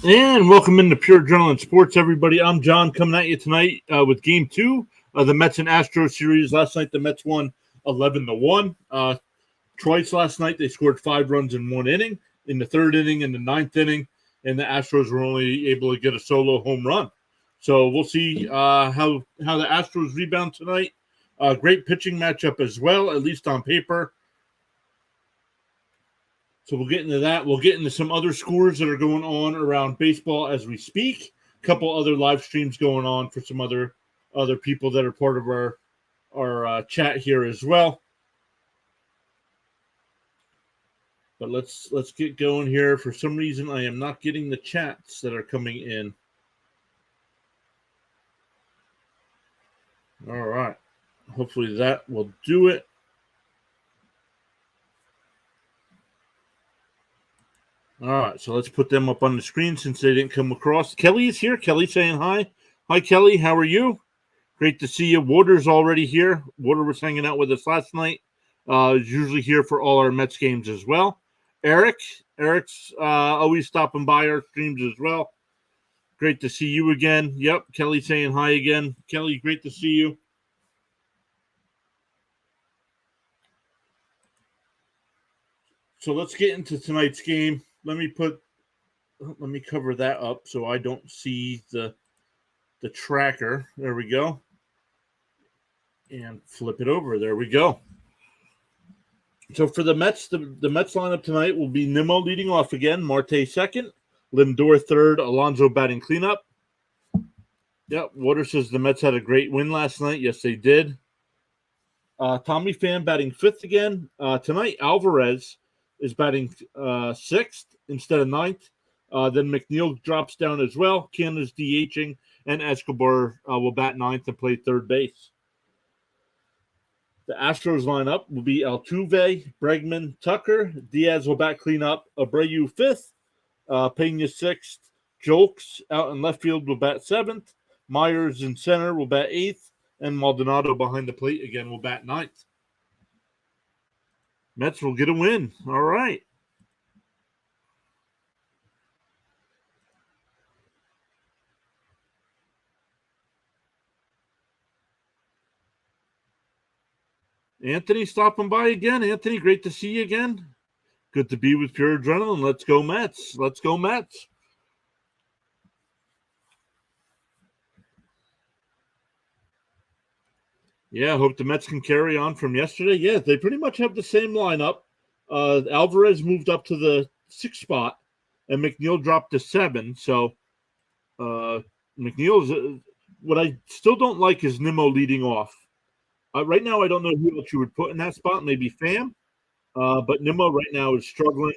And welcome into Pure Adrenaline Sports, everybody. I'm John coming at you tonight with Game 2 of the Mets and Astros series. Last night, the Mets won 11-1. Twice last night, they scored 5 runs in 1 inning. In the 3rd inning and the 9th inning, and the Astros were only able to get a solo home run. So we'll see how the Astros rebound tonight. Great pitching matchup as well, at least on paper. So we'll get into that. We'll get into some other scores that are going on around baseball as we speak. A couple other live streams going on for some other people that are part of our chat here as well. But let's get going here. For some reason, I am not getting the chats that are coming in. All right. Hopefully that will do it. All right, so let's put them up on the screen since they didn't come across. Kelly is here. Kelly saying hi. Hi, Kelly. How are you? Great to see you. Water's already here. Water was hanging out with us last night. Is usually here for all our Mets games as well. Eric's always stopping by our streams as well. Great to see you again. Yep, Kelly saying hi again. Kelly, great to see you. So let's get into tonight's game. Let me cover that up so I don't see the tracker. There we go. And flip it over. There we go. So for the Mets, the Mets lineup tonight will be Nimmo leading off again, Marte second, Lindor third, Alonso batting cleanup. Yep, Water says the Mets had a great win last night. Yes, they did. Tommy Pham batting fifth again. Tonight, Alvarez is batting sixth instead of ninth. Then McNeil drops down as well. Canada's DHing, and Escobar will bat ninth and play third base. The Astros lineup will be Altuve, Bregman, Tucker. Diaz will bat cleanup. Abreu fifth. Pena sixth. Jolks out in left field will bat seventh. Myers in center will bat eighth. And Maldonado behind the plate again will bat ninth. Mets will get a win. All right. Anthony stopping by again. Anthony, great to see you again. Good to be with Pure Adrenaline. Let's go Mets. Let's go Mets. Yeah, I hope the Mets can carry on from yesterday. Yeah, they pretty much have the same lineup. Alvarez moved up to the 6th spot, and McNeil dropped to 7. So McNeil's what I still don't like is Nimmo leading off. Right now, I don't know who else you would put in that spot. Maybe Pham, but Nimmo right now is struggling.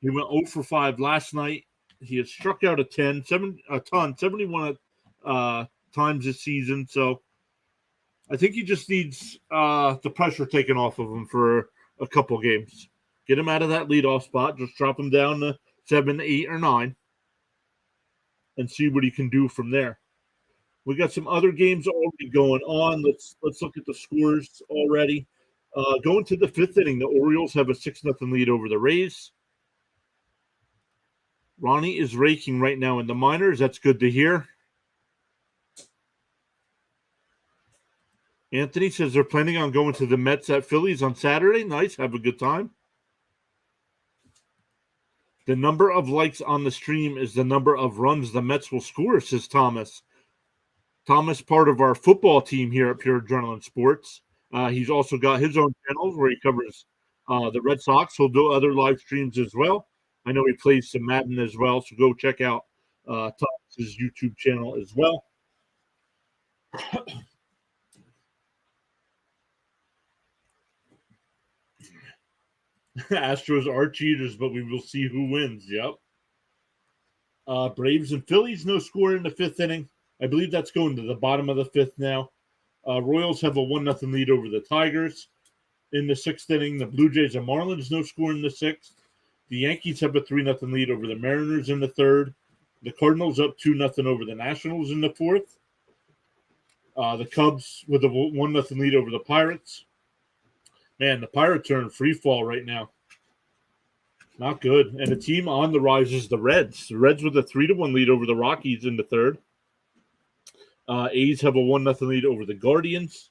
He went 0 for 5 last night. He has struck out a ton, 71 times this season. So I think he just needs the pressure taken off of him for a couple games. Get him out of that leadoff spot. Just drop him down to 7, 8, or 9 and see what he can do from there. We got some other games already going on. Let's look at the scores already. Going to the 5th inning, the Orioles have a 6-0 lead over the Rays. Ronnie is raking right now in the minors. That's good to hear. Anthony says they're planning on going to the Mets at Phillies on Saturday. Nice. Have a good time. The number of likes on the stream is the number of runs the Mets will score, says Thomas. Thomas, part of our football team here at Pure Adrenaline Sports. He's also got his own channels where he covers the Red Sox. He'll do other live streams as well. I know he plays some Madden as well, so go check out Thomas's YouTube channel as well. Astros are cheaters, but we will see who wins. Yep. Braves and Phillies, no score in the 5th inning. I believe that's going to the bottom of the 5th now. Royals have a 1-0 lead over the Tigers. In the 6th inning, the Blue Jays and Marlins, no score in the 6th. The Yankees have a 3-0 lead over the Mariners in the 3rd. The Cardinals up 2-0 over the Nationals in the 4th. The Cubs with a 1-0 lead over the Pirates. Man, the Pirates are in free fall right now. Not good. And a team on the rise is the Reds. The Reds with a 3-1 lead over the Rockies in the third. A's have a 1-0 lead over the Guardians.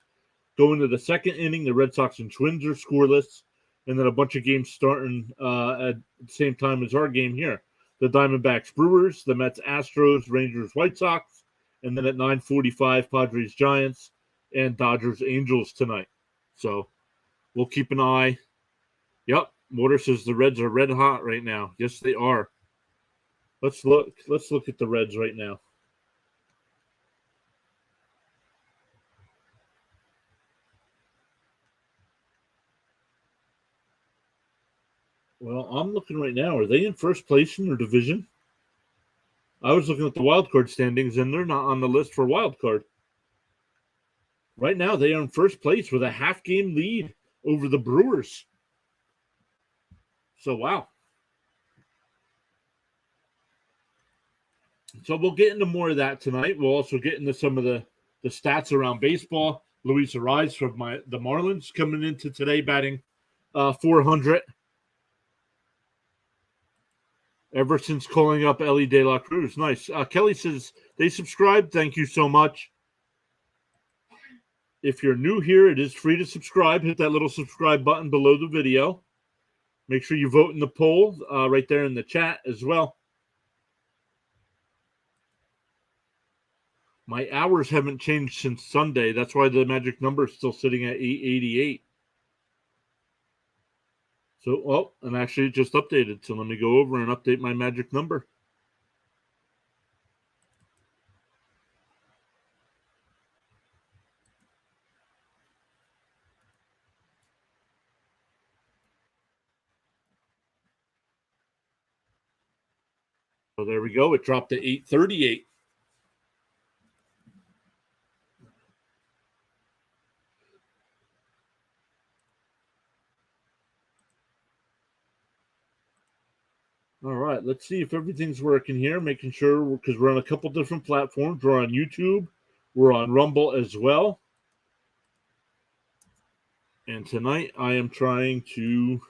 Going to the second inning, the Red Sox and Twins are scoreless. And then a bunch of games starting at the same time as our game here. The Diamondbacks Brewers, the Mets Astros, Rangers White Sox, and then at 9:45, Padres Giants, and Dodgers Angels tonight. So we'll keep an eye. Yep, Water says the Reds are red hot right now. Yes, they are. Let's look at the Reds right now. Well, I'm looking right now. Are they in first place in their division? I was looking at the wild card standings, and they're not on the list for wild card. Right now, they are in first place with a half-game lead over the Brewers. So, wow. So we'll get into more of that tonight. We'll also get into some of the stats around baseball. Luis Ariz from the Marlins coming into today batting .400. Ever since calling up Ellie De La Cruz. Nice. Kelly says they subscribed. Thank you so much. If you're new here, it is free to subscribe. Hit that little subscribe button below the video. Make sure you vote in the poll right there in the chat as well. My hours haven't changed since Sunday. That's why the magic number is still sitting at 888. So, and actually it just updated. So let me go over and update my magic number. So there we go. It dropped to 838. All right, let's see if everything's working here. Making sure, because we're on a couple different platforms. We're on YouTube. We're on Rumble as well. And tonight I am trying to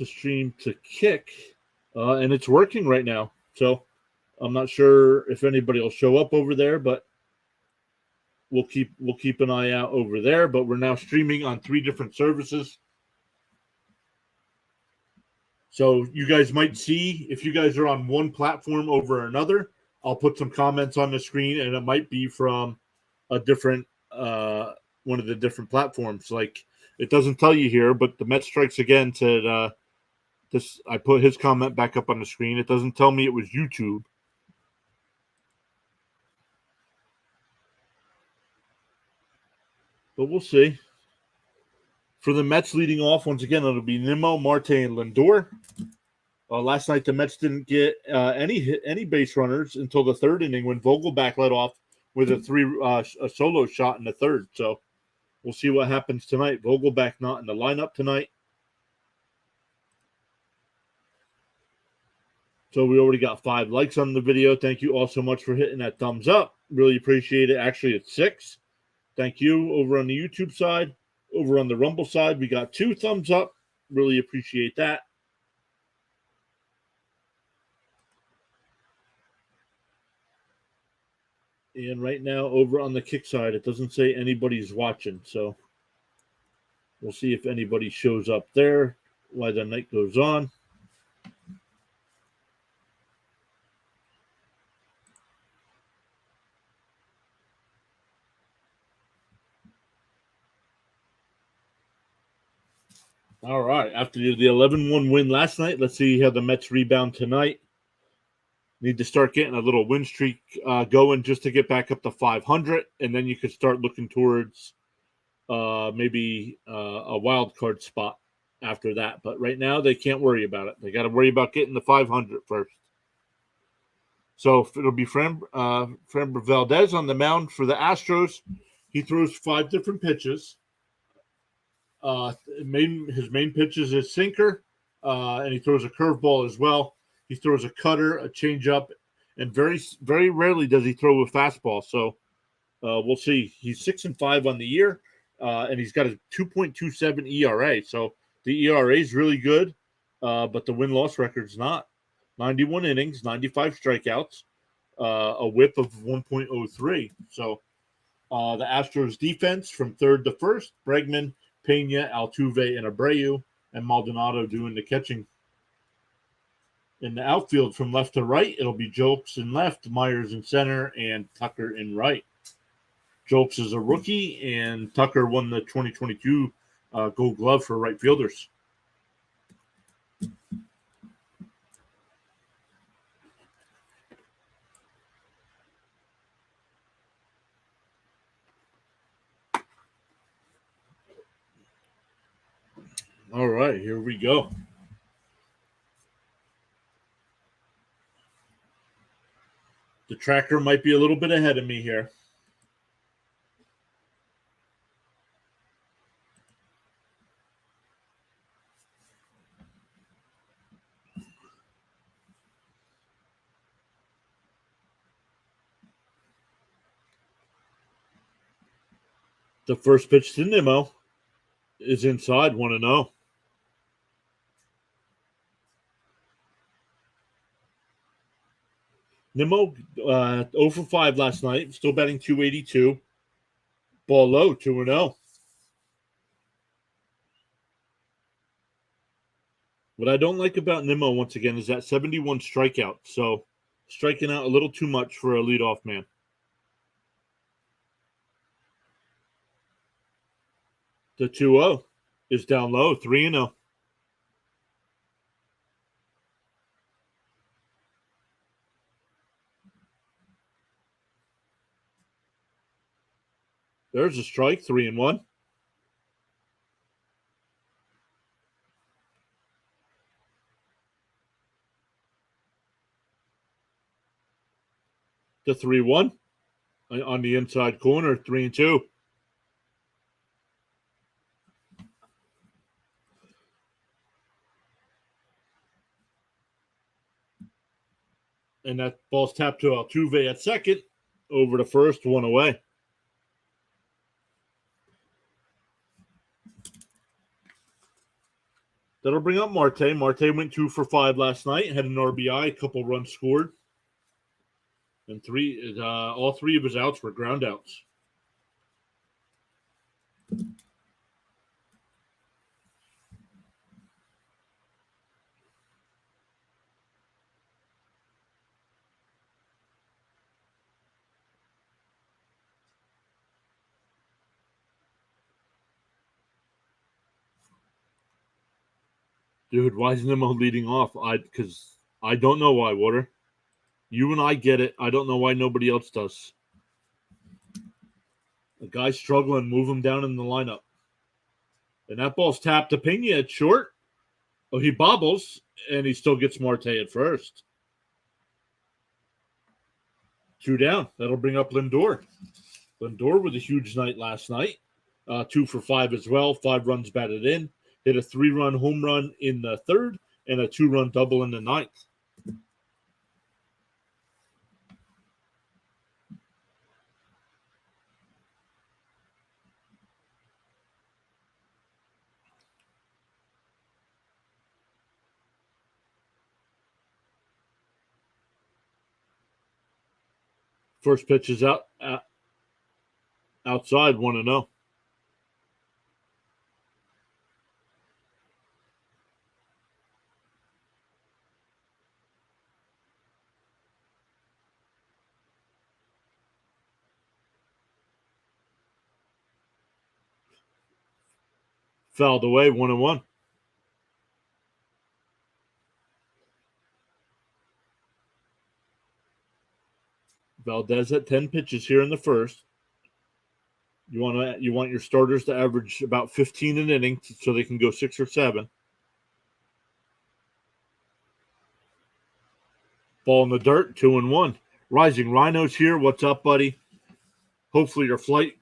stream to Kick, and it's working right now. So I'm not sure if anybody will show up over there, but we'll keep an eye out over there. But we're now streaming on 3 different services. So you guys might see if you guys are on one platform over another, I'll put some comments on the screen, and it might be from a different one of the different platforms. Like, it doesn't tell you here, but the Met Strikes Again said this. I put his comment back up on the screen. It doesn't tell me it was YouTube. But we'll see. For the Mets leading off, once again, it'll be Nimmo, Marte, and Lindor. Last night, the Mets didn't get any base runners until the third inning when Vogelbach led off with a solo shot in the third. So we'll see what happens tonight. Vogelbach not in the lineup tonight. So we already got 5 likes on the video. Thank you all so much for hitting that thumbs up. Really appreciate it. Actually, it's 6. Thank you. Over on the YouTube side. Over on the Rumble side, we got 2 thumbs up. Really appreciate that. And right now, over on the Kick side, it doesn't say anybody's watching. So we'll see if anybody shows up there while the night goes on. All right. After the 11-1 win last night, let's see how the Mets rebound tonight. Need to start getting a little win streak going just to get back up to 500, and then you could start looking towards maybe a wild card spot after that. But right now, they can't worry about it. They got to worry about getting the 500 first. So it'll be Framber Valdez on the mound for the Astros. He throws 5 different pitches. His main pitch is his sinker, and he throws a curveball as well. He throws a cutter, a changeup, and very, very rarely does he throw a fastball. So we'll see. He's 6-5 on the year. and he's got a 2.27 ERA. So the ERA is really good, but the win-loss record's not. 91 innings, 95 strikeouts, a whip of 1.03. So the Astros defense from third to first, Bregman, Pena, Altuve, and Abreu, and Maldonado doing the catching. In the outfield from left to right, it'll be Jolks in left, Myers in center, and Tucker in right. Jolks is a rookie, and Tucker won the 2022 Gold Glove for right fielders. All right, here we go. The tracker might be a little bit ahead of me here. The first pitch to Nimmo is inside, 1-0. Nimmo 0 for 5 last night, still batting .282. Ball low, 2-0. What I don't like about Nimmo, once again, is that 71 strikeout. So striking out a little too much for a leadoff man. The 2-0 is down low, 3-0. There's a strike, 3-1. The 3-1 on the inside corner, 3-2. And that ball's tapped to Altuve at second. Over to first, 1 away. That'll bring up Marte. Marte went 2 for 5 last night, had an RBI, a couple runs scored. And all three of his outs were ground outs. Dude, why is Nimmo leading off? Because I don't know why, Water. You and I get it. I don't know why nobody else does. A guy's struggling, move him down in the lineup. And that ball's tapped to Pena at short. Oh, he bobbles, and he still gets Marte at first. 2 down. That'll bring up Lindor. Lindor with a huge night last night. 2 for 5 as well. 5 runs batted in. Hit a 3-run home run in the third and a 2-run double in the ninth. First pitch is outside, 1-0. Fouled away, 1-1. Valdez at 10 pitches here in the first. You want your starters to average about 15 an inning so they can go 6 or 7. Ball in the dirt, 2-1. Rising Rhinos here. What's up, buddy? Hopefully your flight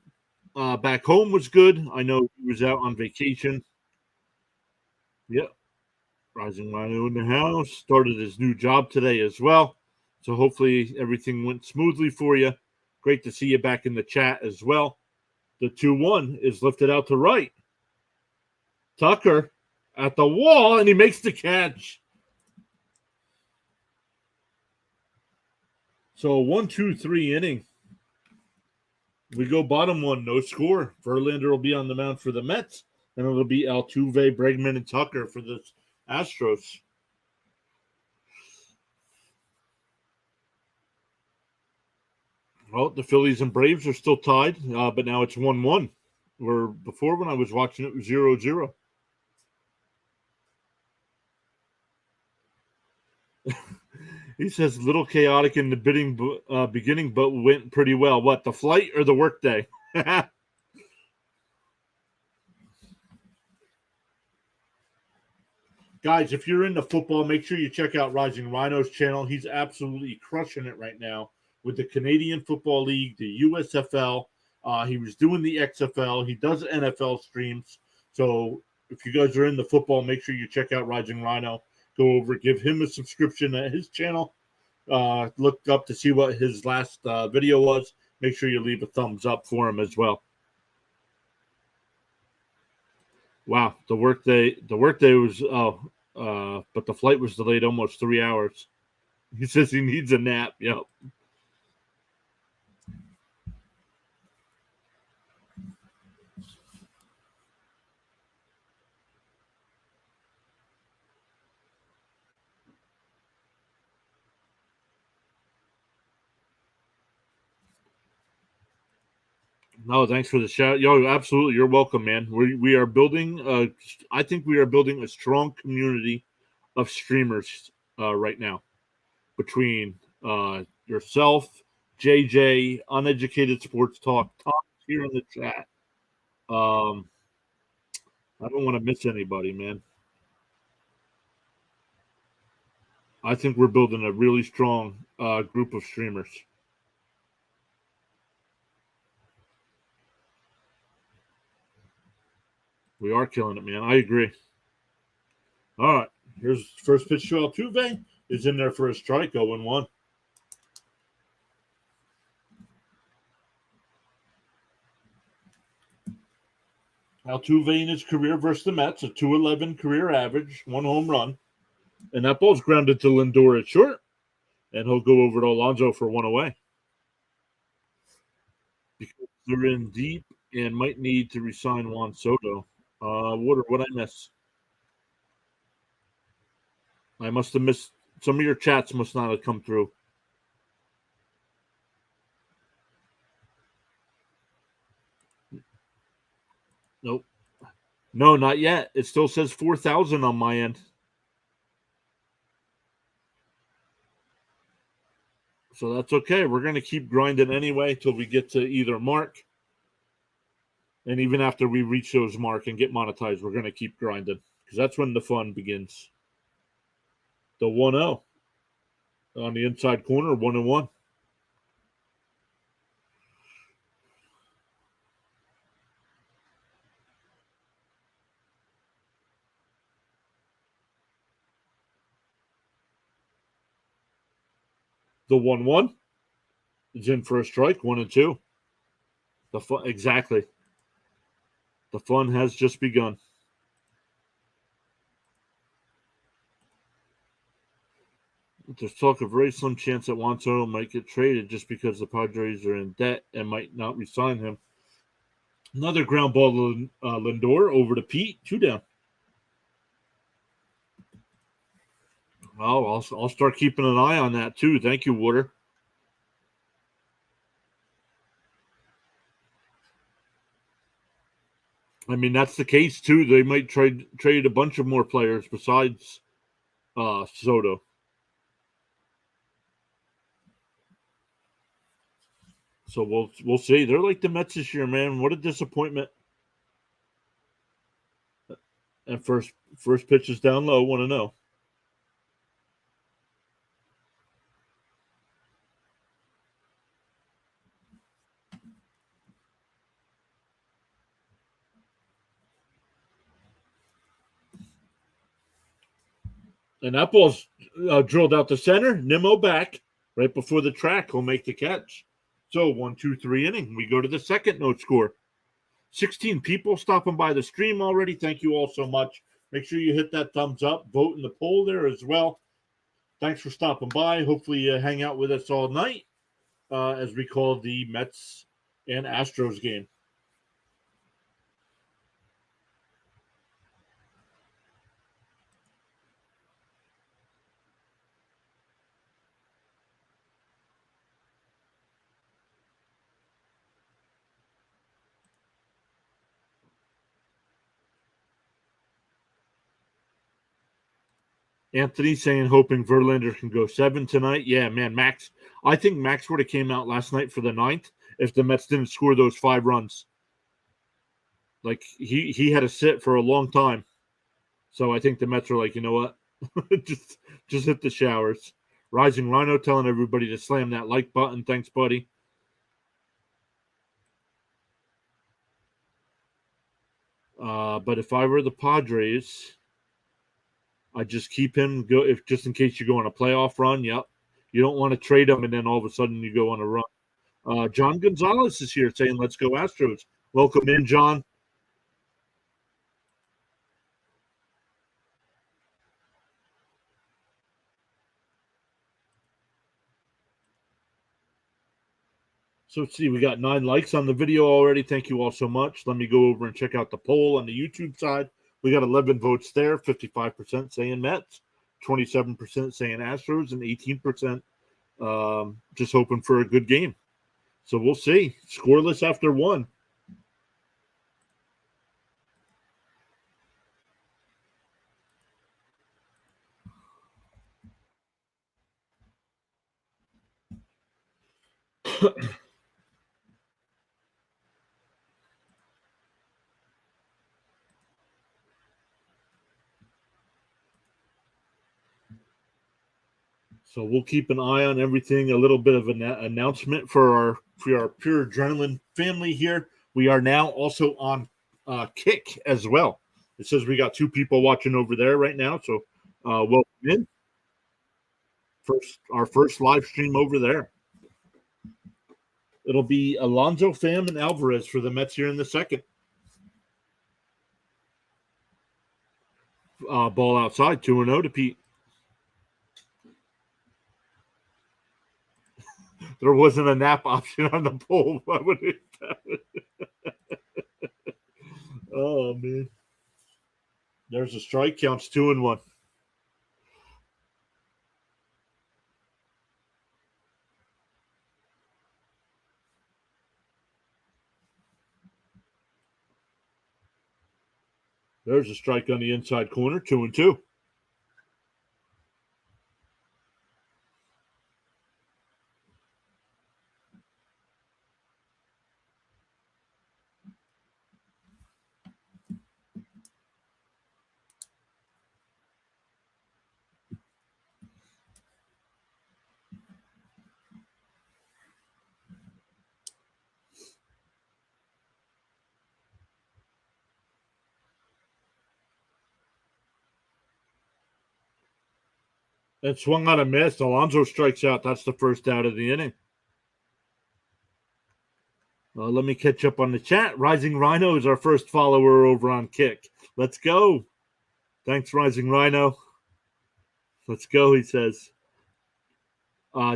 back home was good. I know he was out on vacation. Yep. Rising Rhino in the house. Started his new job today as well. So hopefully everything went smoothly for you. Great to see you back in the chat as well. The 2-1 is lifted out to right. Tucker at the wall, and he makes the catch. So 1-2-3 inning. We go bottom one, no score. Verlander will be on the mound for the Mets, and it'll be Altuve, Bregman, and Tucker for the Astros. Well, the Phillies and Braves are still tied, but now it's 1-1. Where before, when I was watching, it was 0-0. He says a little chaotic in the beginning, but went pretty well. What, the flight or the workday? Guys, if you're into football, make sure you check out Rising Rhino's channel. He's absolutely crushing it right now with the Canadian Football League, the USFL. He was doing the XFL. He does NFL streams. So if you guys are into football, make sure you check out Rising Rhino. Go over, give him a subscription at his channel. Look up to see what his last video was. Make sure you leave a thumbs up for him as well. Wow, the workday was but the flight was delayed almost 3 hours. He says he needs a nap. Yep. No, thanks for the shout. Yo, absolutely. You're welcome, man. We are building I think we are building a strong community of streamers right now. Between yourself, JJ, Uneducated Sports Talk, Tom here in the chat. I don't want to miss anybody, man. I think we're building a really strong group of streamers. We are killing it, man. I agree. All right. Here's first pitch to Altuve. Is in there for a strike, 0-1. Altuve in his career versus the Mets, a 211 career average, 1 home run. And that ball's grounded to Lindor at short. And he'll go over to Alonso for 1 away. Because they're in deep and might need to resign Juan Soto. What I miss? I must have missed. Some of your chats must not have come through. Nope. No, not yet. It still says 4,000 on my end. So that's okay. We're going to keep grinding anyway till we get to either mark. And even after we reach those mark and get monetized, we're going to keep grinding because that's when the fun begins. The 1-0 on the inside corner, 1-1. The 1-1 is in for a strike, 1-2. The fun, exactly. The fun has just begun. There's talk of very slim chance that Juan Soto might get traded just because the Padres are in debt and might not re-sign him. Another ground ball to Lindor over to Pete, 2 down. Well, I'll start keeping an eye on that too. Thank you, Water. I mean, that's the case too. They might trade a bunch of more players besides Soto. So we'll see. They're like the Mets this year, man. What a disappointment. And first pitch is down low, 1-0. And that ball's drilled out the center. Nimmo back right before the track. He'll make the catch. So 1-2-3 inning. We go to the second, no score. 16 people stopping by the stream already. Thank you all so much. Make sure you hit that thumbs up, vote in the poll there as well. Thanks for stopping by. Hopefully you hang out with us all night as we call the Mets and Astros game. Anthony saying hoping Verlander can go 7 tonight. Yeah, man, Max. I think Max would have came out last night for the 9th if the Mets didn't score those 5 runs. Like he had to sit for a long time. So I think the Mets are like, you know what? just hit the showers. Rising Rhino telling everybody to slam that like button. Thanks, buddy. But if I were the Padres, I'd just keep him go if just in case you go on a playoff run. Yep. You don't want to trade him and then all of a sudden you go on a run. John Gonzalez is here saying, let's go Astros. Welcome in, John. So let's see, we got 9 likes on the video already. Thank you all so much. Let me go over and check out the poll on the YouTube side. We got 11 votes there, 55% saying Mets, 27% saying Astros, and 18% just hoping for a good game. So we'll see. Scoreless after 1. So we'll keep an eye on everything. A little bit of an announcement for our Pure Adrenaline family here. We are now also on Kick as well. It says we got 2 people watching over there right now. So welcome in. Our first live stream over there. It'll be Alonso, Pham, and Alvarez for the Mets here in the second. Ball outside, 2-0 to Pete. There wasn't a nap option on the poll. Why would it? Oh, man. There's a strike. Counts 2-1. There's a strike on the inside corner. 2-2. And swung on a miss. Alonso strikes out. That's the first out of the inning. Let me catch up on the chat. Rising Rhino is our first follower over on Kick. Let's go. Thanks, Rising Rhino. Let's go, he says.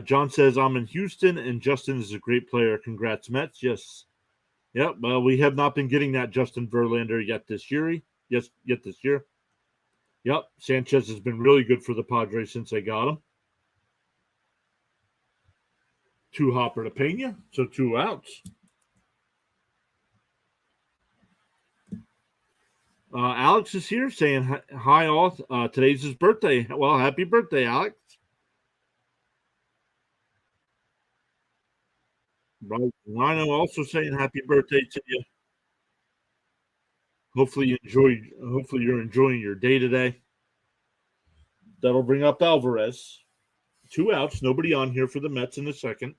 John says, I'm in Houston, and Justin is a great player. Congrats, Mets. Yes. Yep. Well, we have not been getting that Justin Verlander yet this year. Yes, yet this year. Yep. Sanchez has been really good for the Padres since they got him. 2 Hopper to Pena, so 2 outs. Alex is here saying hi all. Today's his birthday. Well, happy birthday, Alex. Rhino also saying happy birthday to you. Hopefully you're enjoying your day today. That'll bring up Alvarez. 2 outs. Nobody on here for the Mets in the second.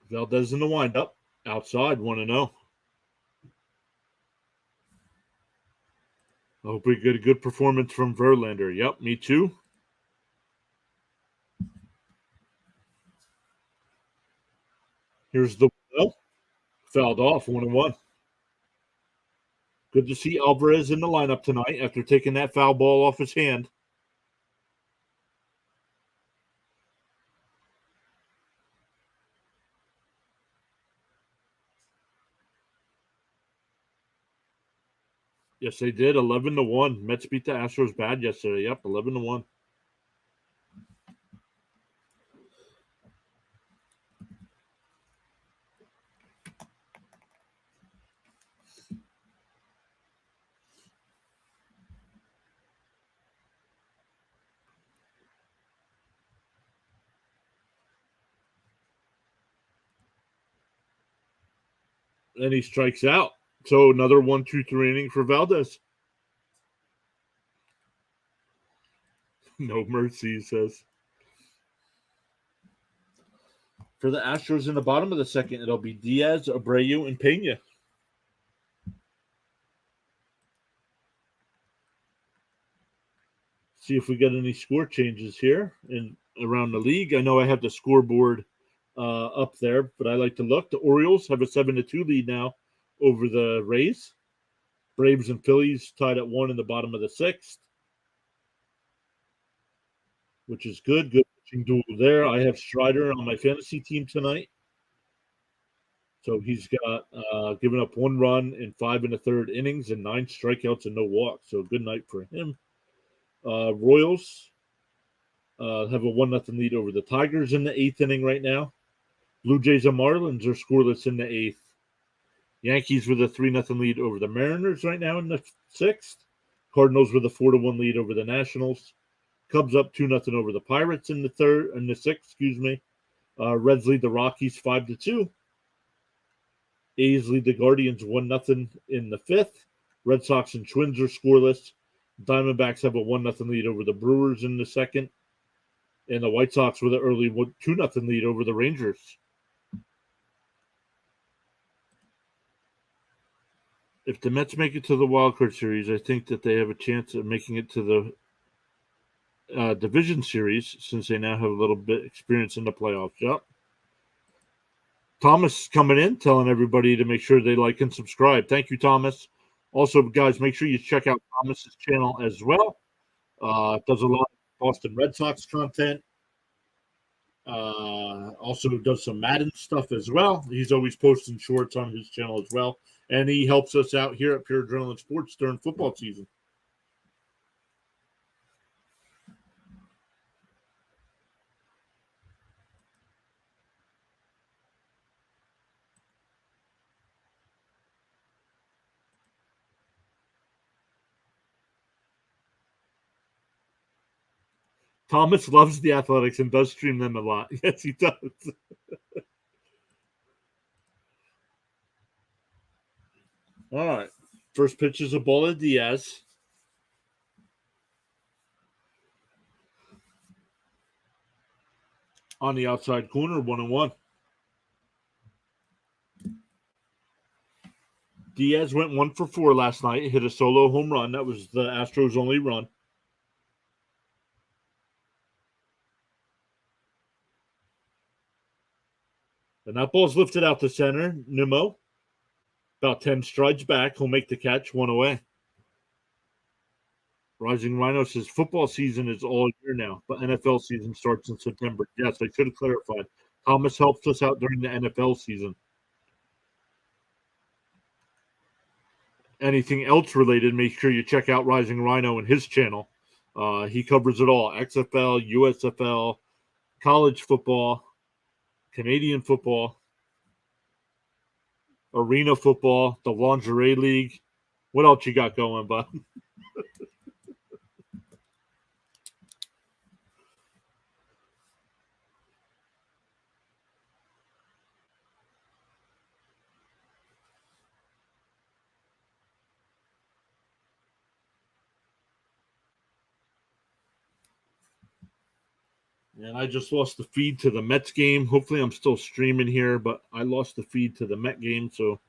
Valdez in the windup. Outside, 1-0. I hope we get a good performance from Verlander. Yep, me too. Here's the window. Fouled off, 1-1. Good to see Alvarez in the lineup tonight after taking that foul ball off his hand. Yes, they did. 11-1. Mets beat the Astros bad yesterday. Yep, 11-1. And he strikes out. So another 1-2-3 inning for Valdez. No mercy, he says. For the Astros in the bottom of the second, it'll be Diaz, Abreu, and Pena. See if we get any score changes here and around the league. I know I have the scoreboard up there, but I like to look. The Orioles have a 7-2 lead now over the Rays. Braves and Phillies tied at 1 in the bottom of the sixth, which is good. Good pitching duel there. I have Strider on my fantasy team tonight. So he's got given up 1 run in 5 1/3 innings and 9 strikeouts and no walks. So good night for him. Royals have a 1-0 lead over the Tigers in the 8th inning right now. Blue Jays and Marlins are scoreless in the 8th. Yankees with a 3-0 lead over the Mariners right now in the 6th. Cardinals with a 4-1 lead over the Nationals. Cubs up 2-0 over the Pirates in the 6th. Excuse me. Reds lead the Rockies 5-2. A's lead the Guardians 1-0 in the 5th. Red Sox and Twins are scoreless. Diamondbacks have a 1-0 lead over the Brewers in the 2nd. And the White Sox with an early 2-0 lead over the Rangers. If the Mets make it to the Wild Card Series, I think that they have a chance of making it to the Division Series since they now have a little bit experience in the playoffs. Yep. Thomas coming in, telling everybody to make sure they like and subscribe. Thank you, Thomas. Also, guys, make sure you check out Thomas's channel as well. Does a lot of Boston Red Sox content. Also does some Madden stuff as well. He's always posting shorts on his channel as well. And he helps us out here at Pure Adrenaline Sports during football season. Thomas loves the Athletics and does stream them a lot. Yes, he does. All right. First pitch is a ball of Diaz. On the outside corner, 1-1. Diaz went 1 for 4 last night. Hit a solo home run. That was the Astros' only run. And that ball's lifted out to center. Nimmo, about 10 strides back. He'll make the catch, 1 away. Rising Rhino says football season is all year now, but NFL season starts in September. Yes, I should have clarified. Thomas helps us out during the NFL season. Anything else related, make sure you check out Rising Rhino and his channel. He covers it all: XFL, USFL, college football, Canadian football, arena football, the lingerie league. What else you got going, bud? And I just lost the feed to the Mets game. Hopefully, I'm still streaming here, but I lost the feed to the Met game. So,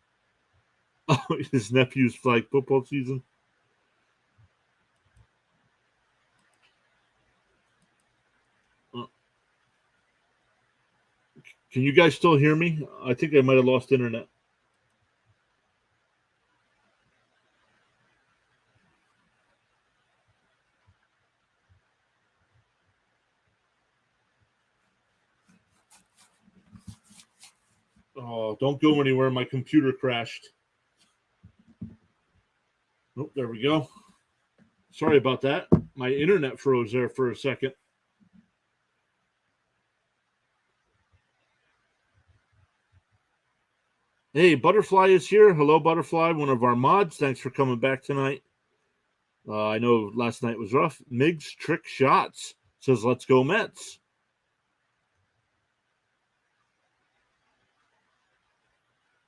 his nephew's flag football season. Can you guys still hear me? I think I might have lost internet. Oh, don't go anywhere. My computer crashed. Oh, there we go. Sorry about that. My internet froze there for a second. Hey, Butterfly is here. Hello, Butterfly, one of our mods. Thanks for coming back tonight. I know last night was rough. Migs Trick Shots says, let's go Mets.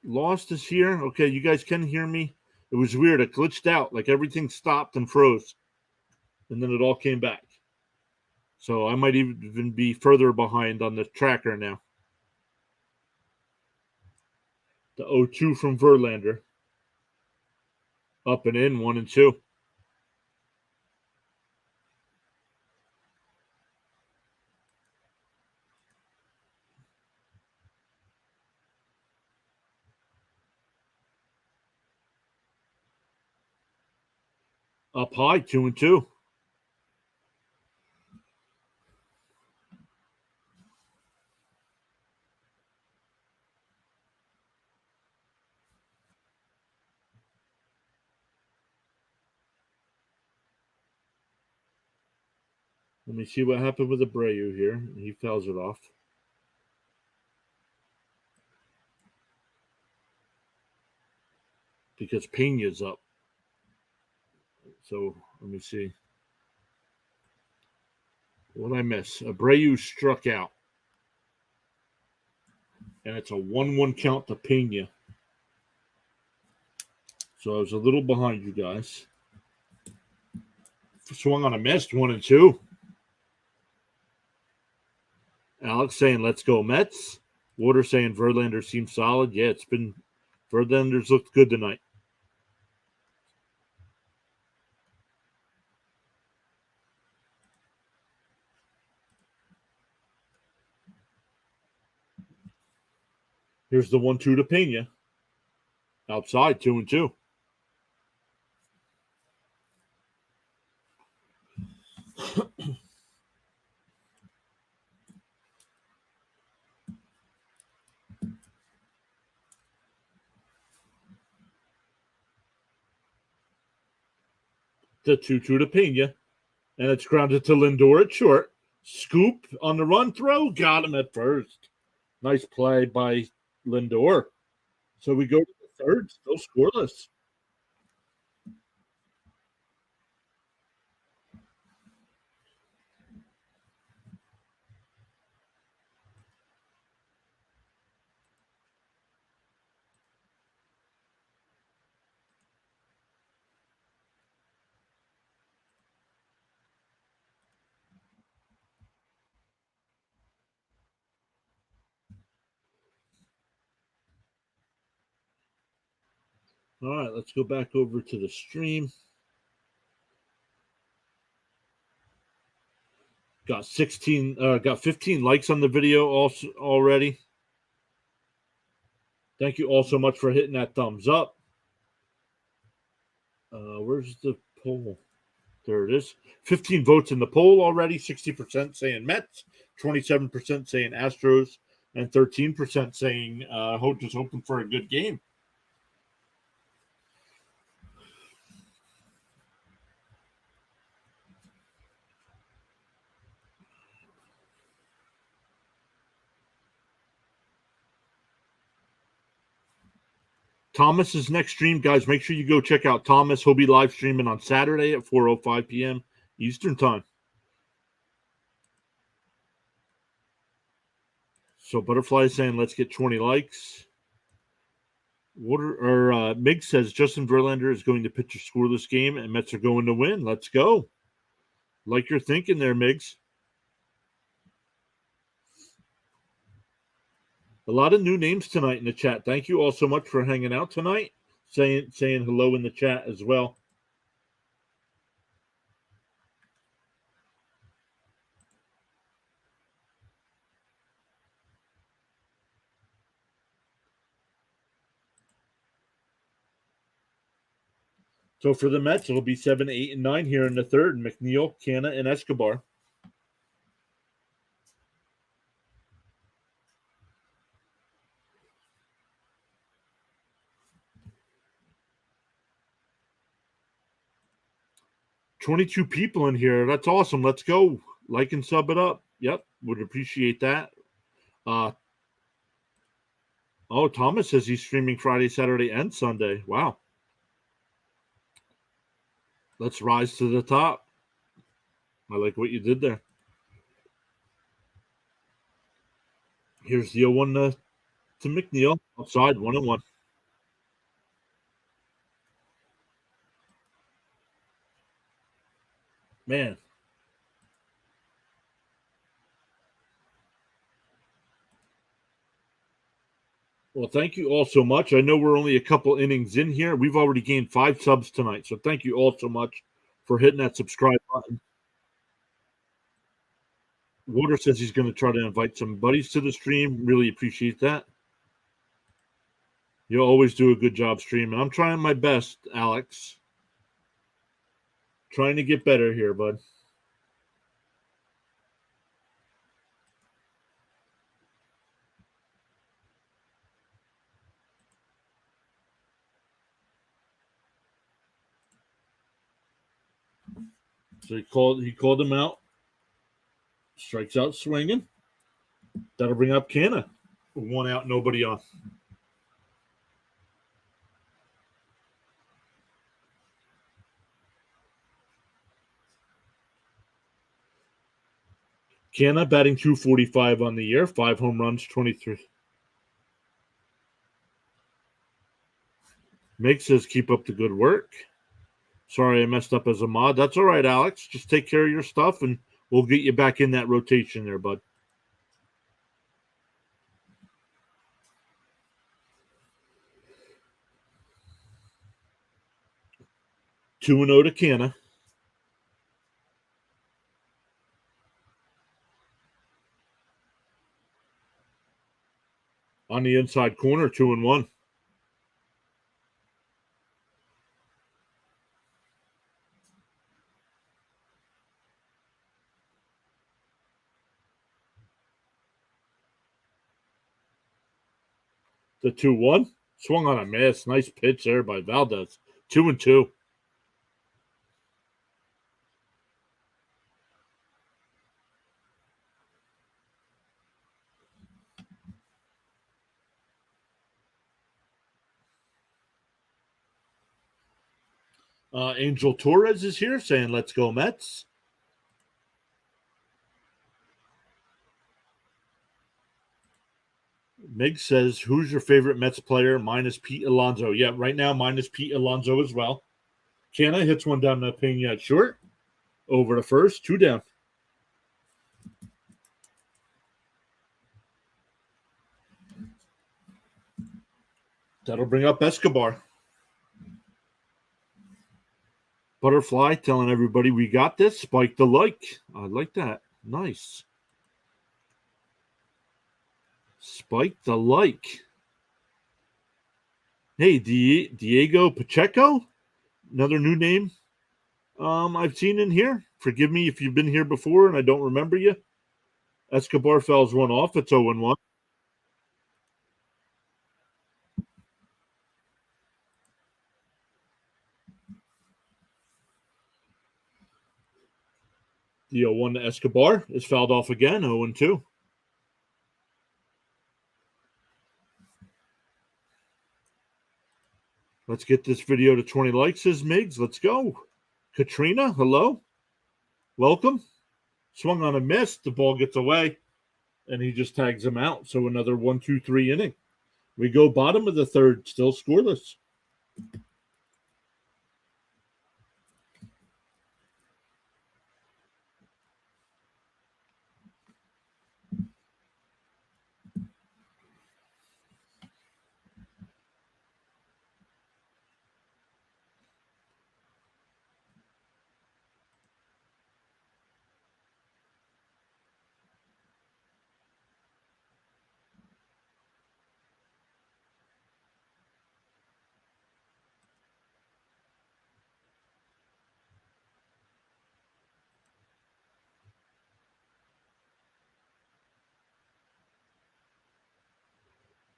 Lost is here. Okay, you guys can hear me. It was weird. It glitched out. Like everything stopped and froze. And then it all came back. So I might even be further behind on the tracker now. The 0-2 from Verlander. Up and in, 1 and 2. Up high, 2 and 2. Let me see what happened with Abreu here. He fouls it off. Because Pena's up. So let me see. What did I miss? Abreu struck out. And it's a 1-1 count to Pena. So I was a little behind you guys. Swung on a miss, 1 and 2. Alex saying, let's go Mets. Water saying Verlander seems solid. Yeah, it's been Verlander's looked good tonight. Here's the 1-2 to Pena. Outside, 2 and 2. The 2-2 to Pena. And it's grounded to Lindor at short. Scoop on the run throw. Got him at first. Nice play by Lindor. So we go to the third, still scoreless. All right, let's go back over to the stream. Got 15 likes on the video also already. Thank you all so much for hitting that thumbs up. Where's the poll? There it is. 15 votes in the poll already. 60% saying Mets, 27% saying Astros, and 13% saying just hoping for a good game. Thomas's next stream, guys, make sure you go check out Thomas. He'll be live streaming on Saturday at 4:05 p.m. Eastern Time. So Butterfly is saying, let's get 20 likes. Mig says Justin Verlander is going to pitch a scoreless game and Mets are going to win. Let's go. Like you're thinking there, Migs. A lot of new names tonight in the chat. Thank you all so much for hanging out tonight. Saying hello in the chat as well. So for the Mets, it'll be 7, 8, and 9 here in the third. McNeil, Canna, and Escobar. 22 people in here. That's awesome. Let's go. Like and sub it up. Yep, would appreciate that. Oh, Thomas says he's streaming Friday, Saturday, and Sunday. Wow. Let's rise to the top. I like what you did there. Here's the 0-1 to McNeil. Outside, 1-1. Man. Well, thank you all so much. I know we're only a couple innings in here. We've already gained 5 subs tonight. So thank you all so much for hitting that subscribe button. Water says he's going to try to invite some buddies to the stream. Really appreciate that. You always do a good job streaming. I'm trying my best, Alex. Trying to get better here, bud. So he called him out. Strikes out swinging. That'll bring up Canna. 1 out, nobody on. Canna batting .245 on the year, 5 home runs, 23. Meg says keep up the good work. Sorry I messed up as a mod. That's all right, Alex. Just take care of your stuff and we'll get you back in that rotation there, bud. 2-0 to Canna. On the inside corner, 2-1. The 2-1. Swung on a miss. Nice pitch there by Valdez. 2-2. Angel Torres is here saying, let's go Mets. Mig says, who's your favorite Mets player? Mine is Pete Alonso. Yeah, right now mine is Pete Alonso as well. Canna hits one down the Pena at short. Over to first, 2 down. That'll bring up Escobar. Butterfly telling everybody we got this. Spike the like. I like that. Nice. Spike the like. Hey, Diego Pacheco, another new name I've seen in here. Forgive me if you've been here before and I don't remember you. Escobar fouls one off. It's 0-1. The 0-1 to Escobar is fouled off again. 0-2. Let's get this video to 20 likes, says Miggs. Let's go. Katrina, hello. Welcome. Swung on a miss. The ball gets away, and he just tags him out. So another 1-2-3 inning. We go bottom of the third, still scoreless.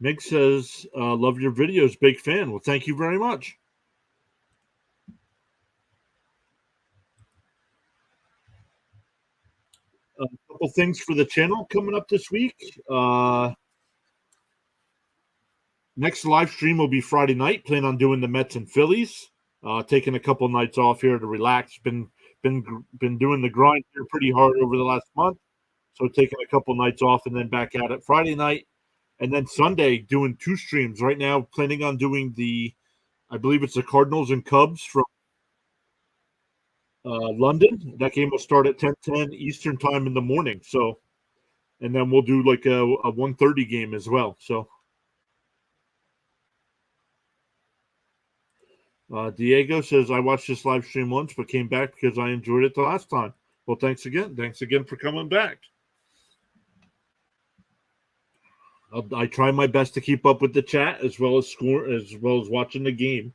Mig says, love your videos, big fan. Well, thank you very much. A couple things for the channel coming up this week. Next live stream will be Friday night. Plan on doing the Mets and Phillies. Taking a couple nights off here to relax. Been doing the grind here pretty hard over the last month. So taking a couple nights off and then back at it Friday night. And then Sunday doing 2 streams. Right now planning on doing I believe it's the Cardinals and Cubs from London. That game will start at 10:10 Eastern time in the morning. So, and then we'll do like a 1:30 game as well. So, Diego says, I watched this live stream once, but came back because I enjoyed it the last time. Well, thanks again. Thanks again for coming back. I try my best to keep up with the chat as well as watching the game.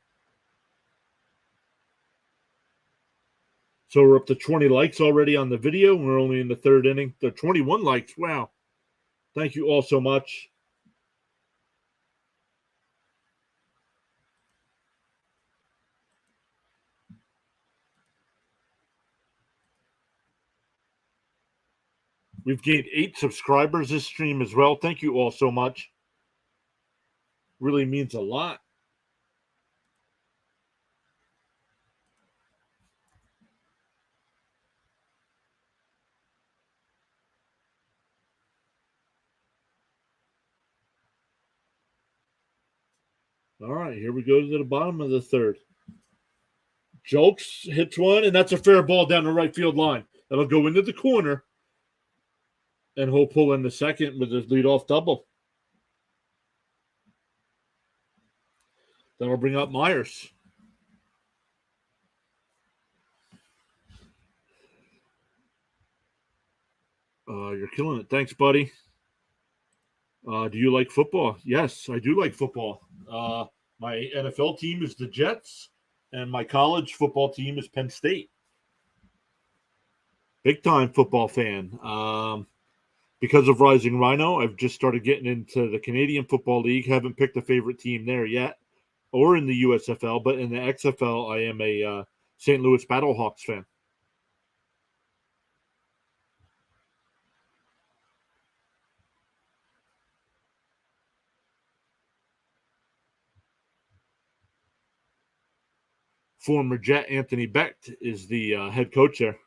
So we're up to 20 likes already on the video. We're only in the 3rd inning. There are 21 likes. Wow. Thank you all so much. We've gained 8 subscribers this stream as well. Thank you all so much. Really means a lot. All right, here we go to the bottom of the 3rd. Jokes hits one, and that's a fair ball down the right field line. That'll go into the corner, and he'll pull in the second with his leadoff double. That'll bring up Myers. You're killing it. Thanks, buddy. Do you like football? Yes, I do like football. My NFL team is the Jets, and my college football team is Penn State. Big time football fan. Because of Rising Rhino, I've just started getting into the Canadian Football League. Haven't picked a favorite team there yet, or in the USFL, but in the XFL, I am a St. Louis Battlehawks fan. Former Jet Anthony Becht is the head coach there.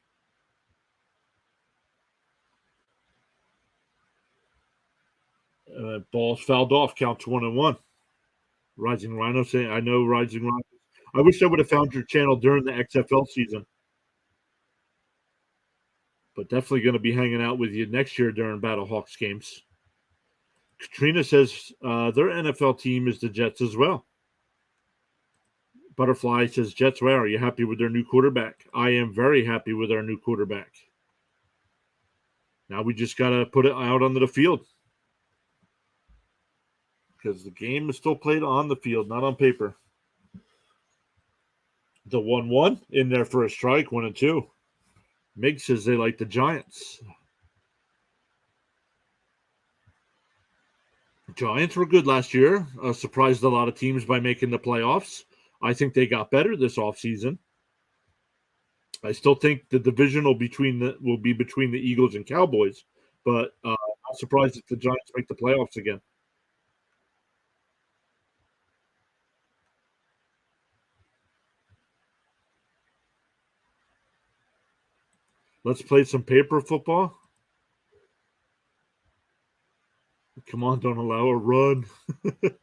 Ball's fouled off, counts 1-1. Rising Rhino saying, I know Rising Rhino. I wish I would have found your channel during the XFL season. But definitely going to be hanging out with you next year during Battlehawks games. Katrina says their NFL team is the Jets as well. Butterfly says, Jets, wow, are you happy with their new quarterback? I am very happy with our new quarterback. Now we just got to put it out onto the field. Because the game is still played on the field, not on paper. The 1-1 in there for a strike, 1-2. Mig says they like the Giants. Giants were good last year. Surprised a lot of teams by making the playoffs. I think they got better this offseason. I still think the division will be between the Eagles and Cowboys, but I'm surprised if the Giants make the playoffs again. Let's play some paper football. Come on, don't allow a run. The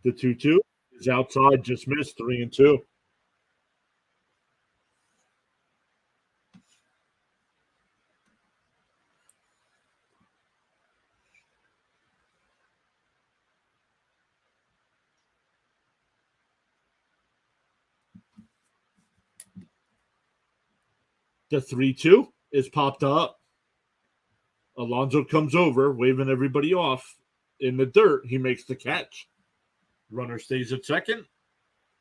2-2 is outside, just missed, 3-2. The 3-2 is popped up. Alonso comes over, waving everybody off. In the dirt, he makes the catch. Runner stays at second.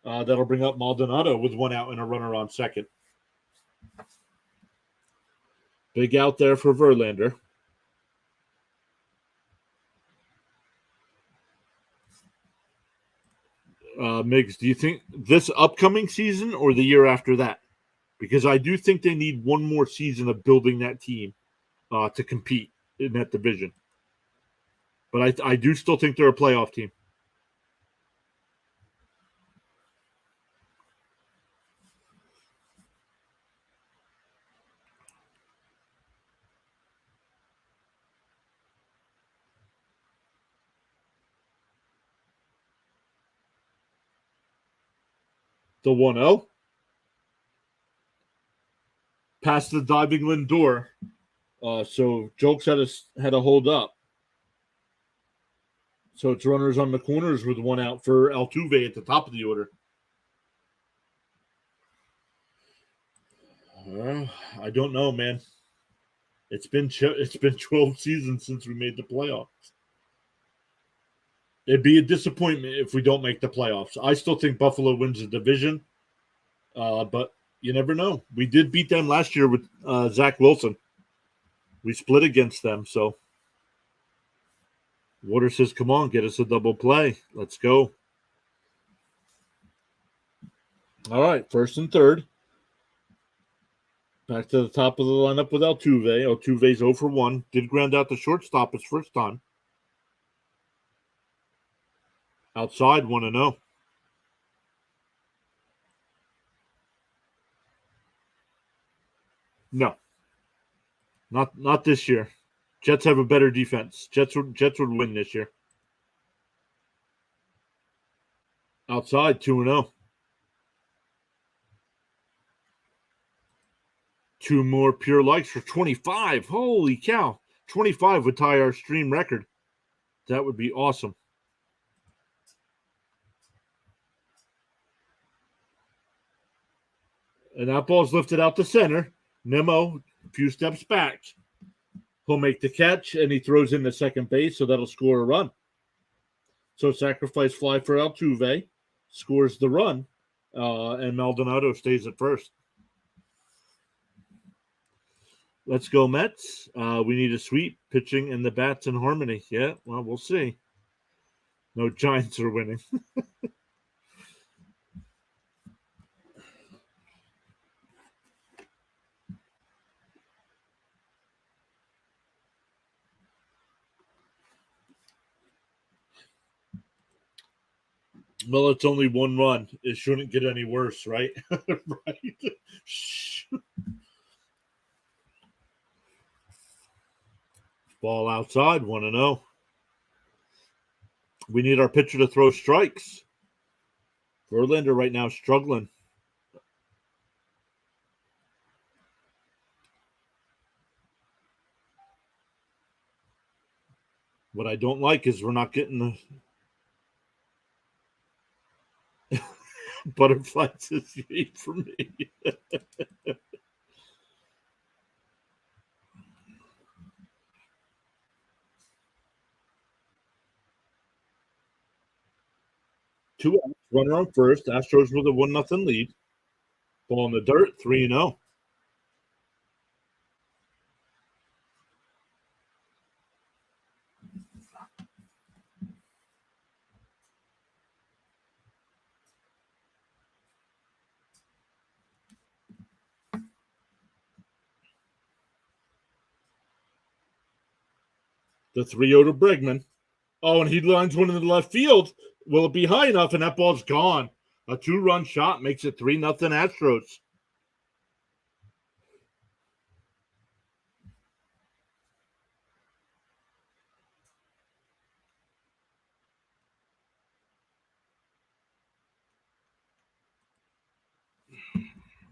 That'll bring up Maldonado with 1 out and a runner on second. Big out there for Verlander. Miggs, do you think this upcoming season or the year after that? Because I do think they need one more season of building that team. to compete in that division. But I do still think they're a playoff team. The 1-0 past the diving Lindor. So Jokes had a hold up. So it's runners on the corners with one out for Altuve at the top of the order. I don't know, man. It's been 12 seasons since we made the playoffs. It'd be a disappointment if we don't make the playoffs. I still think Buffalo wins the division, but you never know. We did beat them last year with Zach Wilson. We split against them, so Water says, "Come on, get us a double play. Let's go." All right, first and third. Back to the top of the lineup with Altuve. Altuve's 0 for 1. Did ground out the shortstop his first time. Outside, 1-0. No, not this year. Jets have a better defense. Jets would win this year. Outside, 2-0. Two more pure likes for 25. Holy cow. 25 would tie our stream record. That would be awesome. And that ball's lifted out to center. Nemo, a few steps back. He'll make the catch, and he throws in the second base, so that'll score a run. So sacrifice fly for Altuve, scores the run, and Maldonado stays at first. Let's go Mets. We need a sweep, pitching and the bats in harmony. Yeah, well, we'll see. No Giants are winning. Well, it's only one run. It shouldn't get any worse, right? Right. Ball outside, 1-0. We need our pitcher to throw strikes. Verlander right now struggling. What I don't like is we're not getting the butterflies this year for me. Two outs, runner on first. Astros with a 1-0 lead. Ball in the dirt, 3-0. The 3-0 to Bregman. Oh, and he lines one in the left field. Will it be high enough? And that ball's gone. A 2-run shot makes it 3-0 Astros.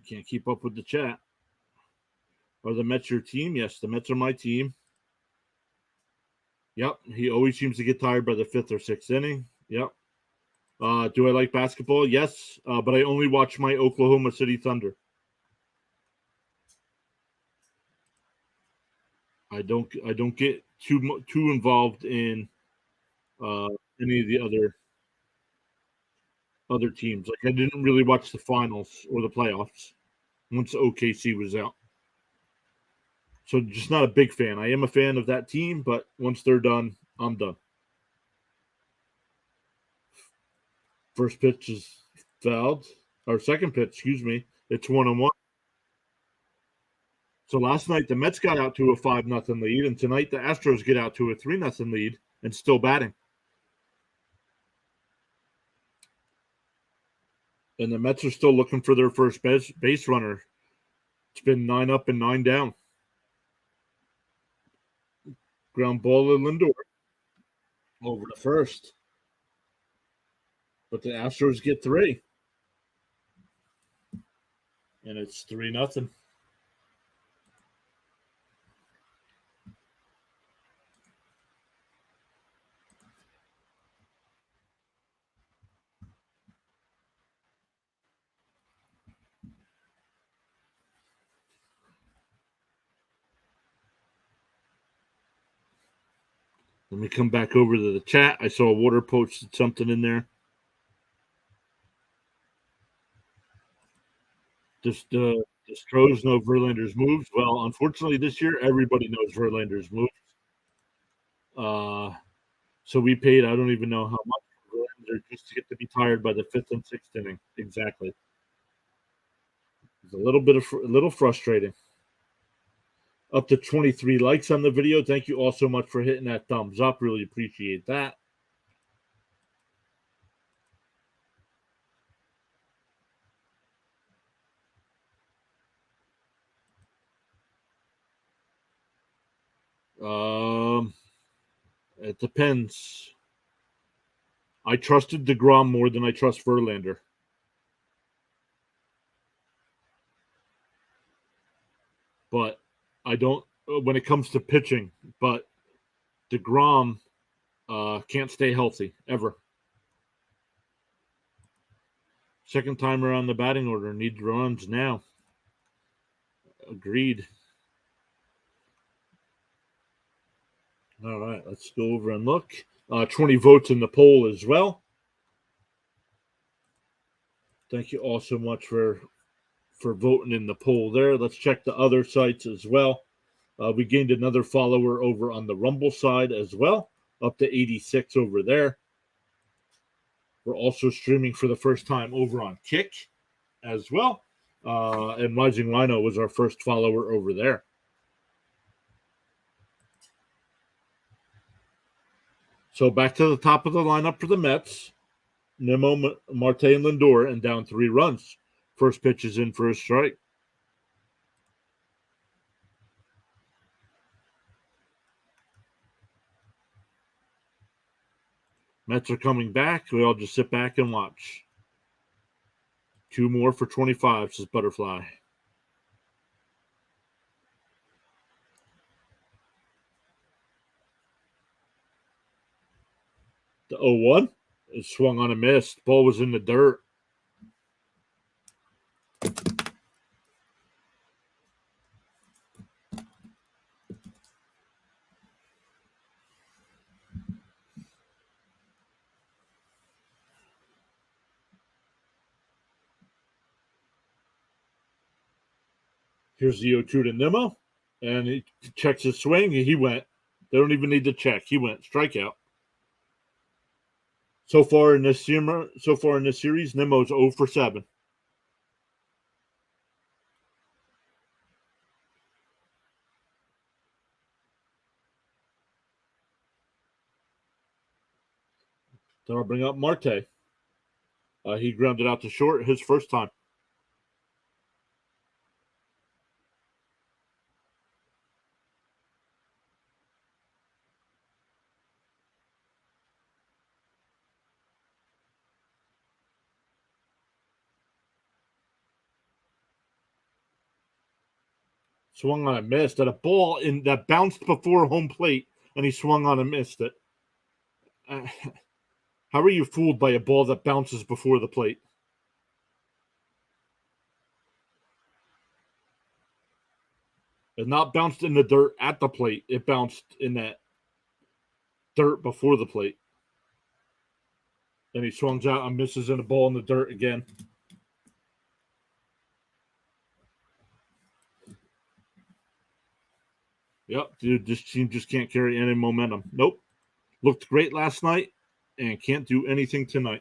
Can't keep up with the chat. Are the Mets your team? Yes, the Mets are my team. Yep, he always seems to get tired by the 5th or 6th inning. Yep. Do I like basketball? Yes, but I only watch my Oklahoma City Thunder. I don't get too involved in any of the other teams. Like I didn't really watch the finals or the playoffs once OKC was out. So just not a big fan. I am a fan of that team, but once they're done, I'm done. First pitch is fouled. Or second pitch, excuse me. It's 1-1. So last night the Mets got out to a 5-0 lead, and tonight the Astros get out to a 3-0 lead and still batting. And the Mets are still looking for their first base runner. It's been 9 up and 9 down. Ground ball to Lindor over the first. But the Astros get 3. And it's 3-0. Let me come back over to the chat. I saw Water posted something in there. Just the Astros know Verlander's moves. Well, unfortunately, this year everybody knows Verlander's moves. So we paid, I don't even know how much for Verlander just to get to be tired by the 5th and 6th inning. Exactly. It's a little frustrating. Up to 23 likes on the video. Thank you all so much for hitting that thumbs up. Really appreciate that. It depends. I trusted DeGrom more than I trust Verlander. But I don't when it comes to pitching. But DeGrom can't stay healthy ever. Second time around the batting order. Needs runs now. Agreed. All right, let's go over and look. 20 votes in the poll as well. Thank you all so much for voting in the poll there. Let's check the other sites as well. We gained another follower over on the Rumble side as well, up to 86 over there. We're also streaming for the first time over on Kick as well. And Rising Rhino was our first follower over there. So back to the top of the lineup for the Mets. Nimmo, Marte, and Lindor, and down 3 runs. First pitch is in for a strike. Mets are coming back. We all just sit back and watch. 2 more for 25, says Butterfly. The 0-1 is swung on a miss. Ball was in the dirt. Here's the 0-2 to Nimmo, and he checks his swing. He went. They don't even need to check. He went strikeout. So far in this series, Nimmo's 0 for 7. Then I'll bring up Marte. He grounded out to short his first time. Swung on a miss. That a ball that bounced before home plate, and he swung on and missed it. How are you fooled by a ball that bounces before the plate? It not bounced in the dirt at the plate. It bounced in that dirt before the plate. Then he swings out and misses in a ball in the dirt again. Yep, dude, this team just can't carry any momentum. Nope. Looked great last night and can't do anything tonight.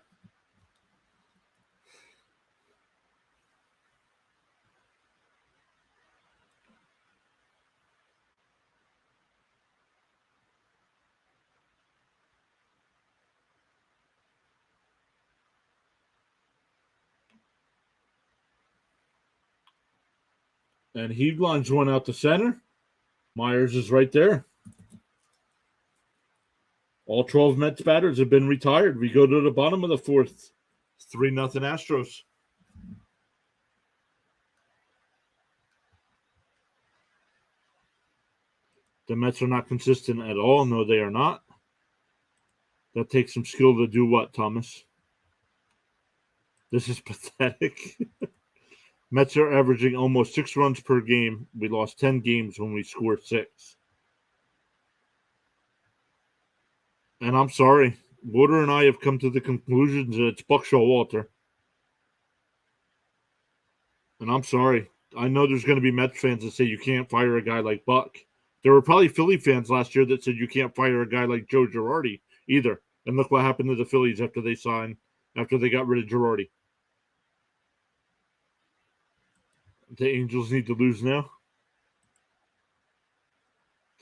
And he lines one out to center. Myers is right there. All 12 Mets batters have been retired. We go to the bottom of the fourth. 3-0 Astros. The Mets are not consistent at all. No, they are not. That takes some skill to do what, Thomas? This is pathetic. Mets are averaging almost 6 runs per game. We lost 10 games when we scored 6. And I'm sorry. Water and I have come to the conclusion that it's Buck Showalter. And I'm sorry. I know there's going to be Mets fans that say you can't fire a guy like Buck. There were probably Philly fans last year that said you can't fire a guy like Joe Girardi either. And look what happened to the Phillies after they got rid of Girardi. The Angels need to lose now.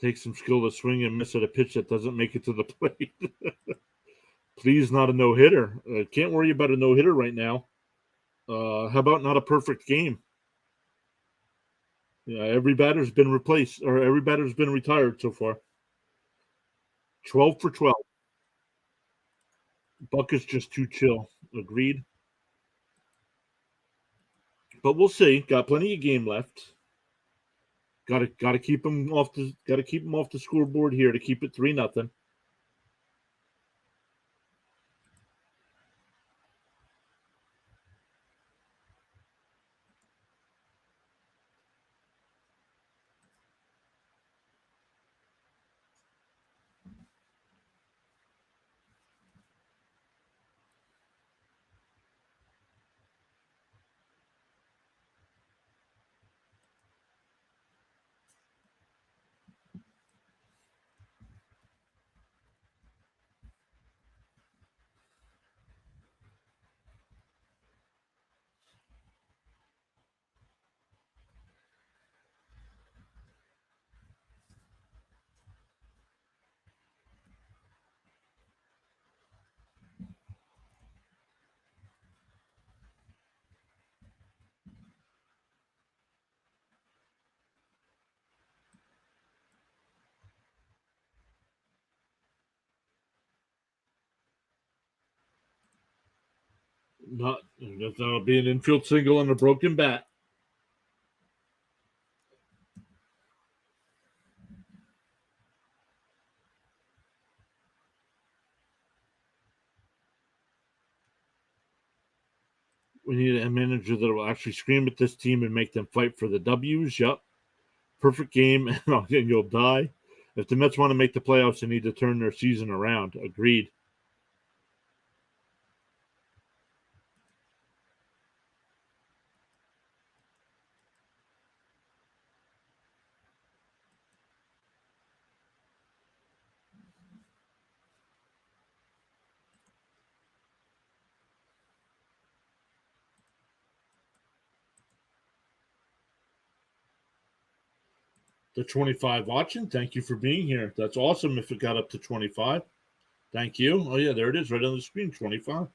Take some skill to swing and miss at a pitch that doesn't make it to the plate. Please, not a no-hitter. Can't worry about a no-hitter right now. How about not a perfect game? Yeah, every batter's been replaced, or every batter's been retired so far. 12 for 12. Buck is just too chill. Agreed. But we'll see. Got plenty of game left. Got to keep him off the scoreboard here to keep it 3-0. That'll be an infield single and a broken bat. We need a manager that will actually scream at this team and make them fight for the W's. Yup. Perfect game, and you'll die. If the Mets want to make the playoffs, they need to turn their season around. Agreed. The 25 watching, thank you for being here. That's awesome if it got up to 25. Thank you. Oh, yeah, there it is right on the screen, 25.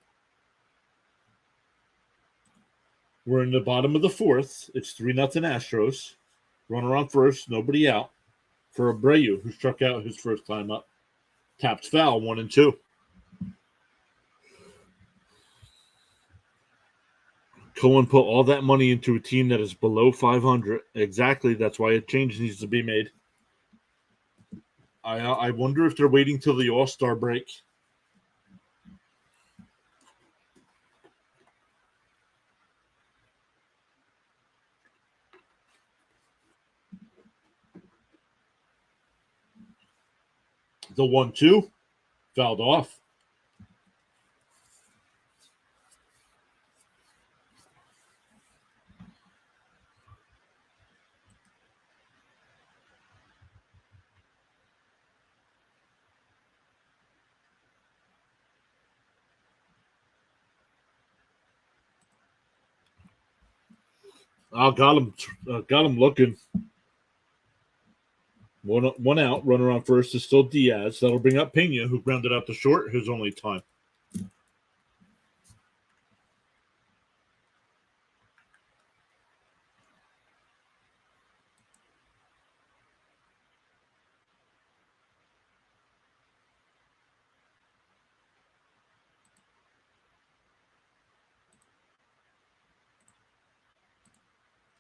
We're in the bottom of the fourth. It's 3-0 Astros. Runner on first, nobody out. For Abreu, who struck out his first time up. Taps foul, 1-2. Cohen put all that money into a team that is below 500. Exactly. That's why a change needs to be made. I wonder if they're waiting till the All-Star break. The 1-2 fouled off. Got him looking. One out. Runner on first is still Diaz. That'll bring up Pena, who grounded out to short his only time.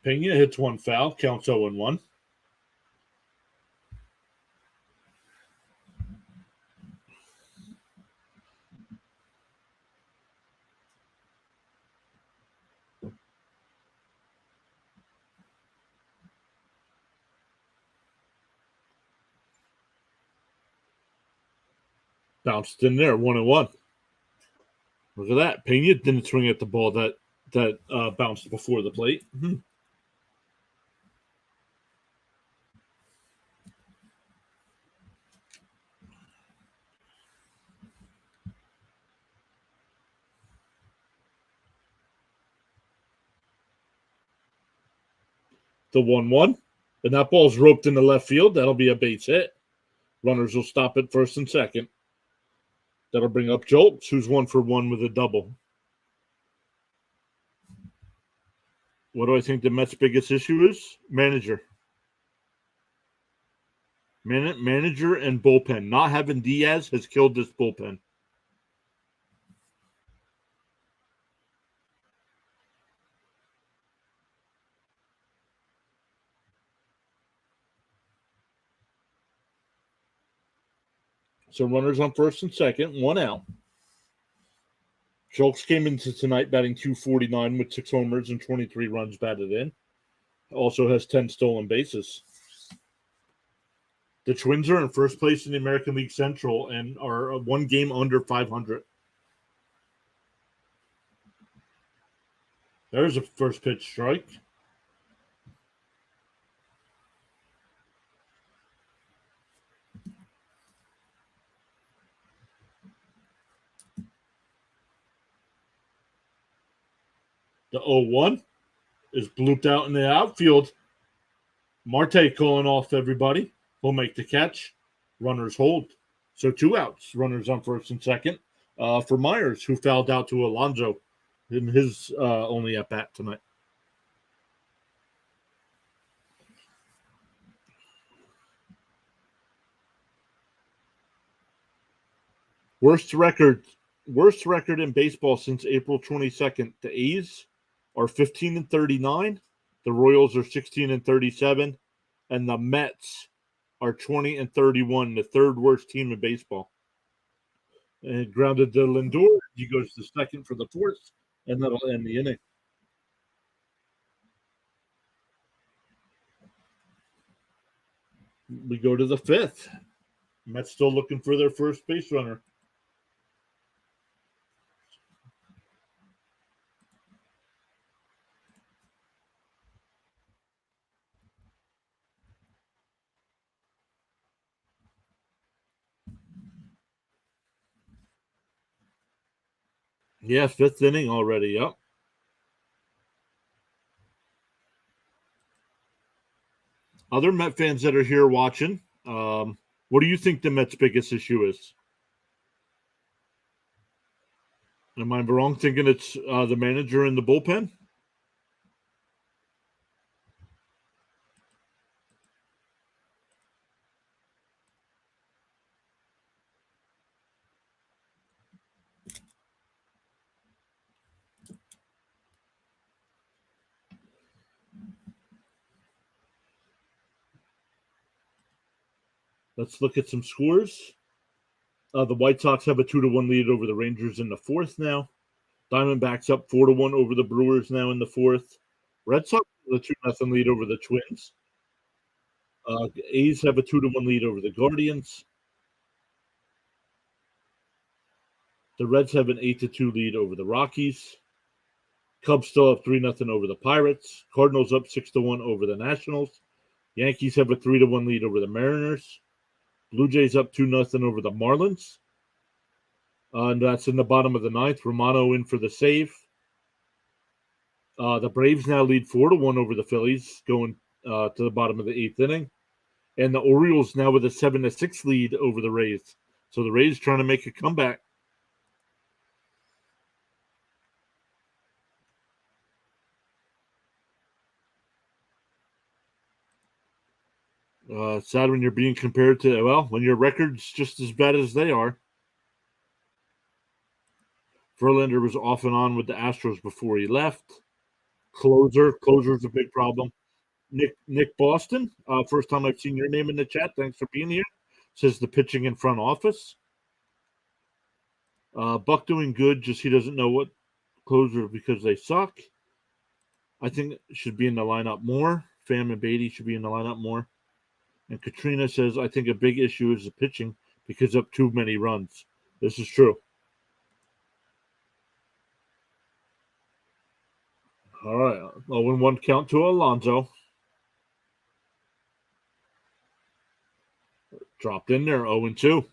Pena hits one foul, counts 0-1. Bounced in there, 1-1. Look at that. Pena didn't swing at the ball that bounced before the plate. Mm-hmm. The 1-1. And that ball's roped in the left field. That'll be a base hit. Runners will stop at first and second. That'll bring up Jolks, who's 1 for 1 with a double. What do I think the Mets' biggest issue is? Manager. Manager and bullpen. Not having Diaz has killed this bullpen. So runners on first and second, 1 out. Schultz came into tonight batting .249 with 6 homers and 23 runs batted in. Also has 10 stolen bases. The Twins are in first place in the American League Central and are 1 game under 500. There's a first pitch strike. The 0-1 is blooped out in the outfield. Marte calling off everybody. He'll make the catch. Runners hold. So 2 outs. Runners on first and second for Myers, who fouled out to Alonso in his only at-bat tonight. Worst record in baseball since April 22nd. The A's are 15-39. The Royals are 16-37. And the Mets are 20-31, the 3rd worst team in baseball. And grounded to Lindor. He goes to second for the 4th, and that'll end the inning. We go to the 5th. Mets still looking for their first base runner. Yeah, 5th inning already. Yep. Other Met fans that are here watching, what do you think the Mets' biggest issue is? Am I wrong thinking it's the manager and the bullpen? Let's look at some scores. The White Sox have a 2-1 lead over the Rangers in the 4th now. Diamondbacks up 4-1 over the Brewers now in the 4th. Red Sox have a 2-0 lead over the Twins. A's have a 2-1 lead over the Guardians. The Reds have an 8-2 lead over the Rockies. Cubs still have 3-0 over the Pirates. Cardinals up 6-1 over the Nationals. Yankees have a 3-1 lead over the Mariners. Blue Jays up 2-0 over the Marlins. And that's in the bottom of the 9th. Romano in for the save. The Braves now lead 4-1 over the Phillies, going to the bottom of the 8th inning. And the Orioles now with a 7-6 lead over the Rays. So the Rays trying to make a comeback. Sad when you're being compared to, well, when your record's just as bad as they are. Verlander was off and on with the Astros before he left. Closer's a big problem. Nick Boston, first time I've seen your name in the chat. Thanks for being here. Says the pitching in front office. Buck doing good, just he doesn't know what closer because they suck. I think should be in the lineup more. Pham and Beatty should be in the lineup more. And Katrina says, I think a big issue is the pitching because of too many runs. This is true. All right. 0-1 count to Alonso. Dropped in there, 0-2.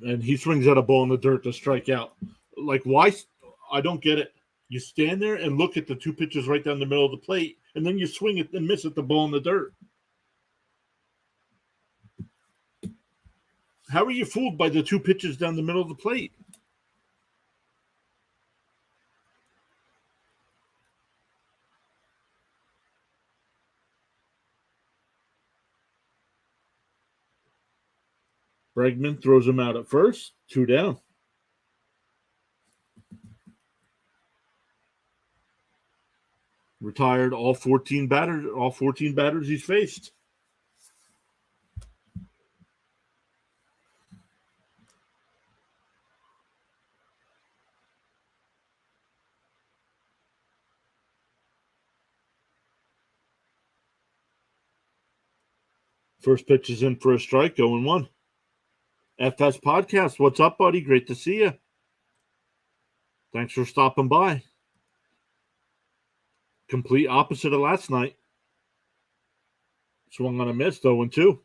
And he swings at a ball in the dirt to strike out. Like, why? I don't get it. You stand there and look at the two pitches right down the middle of the plate, and then you swing it and miss at the ball in the dirt. How are you fooled by the two pitches down the middle of the plate? Bregman throws him out at first, 2 down. Retired all 14 batters he's faced. First pitch is in for a strike, 0-1. FS Podcast, what's up, buddy? Great to see you. Thanks for stopping by. Complete opposite of last night. Swung on a miss, 0-2.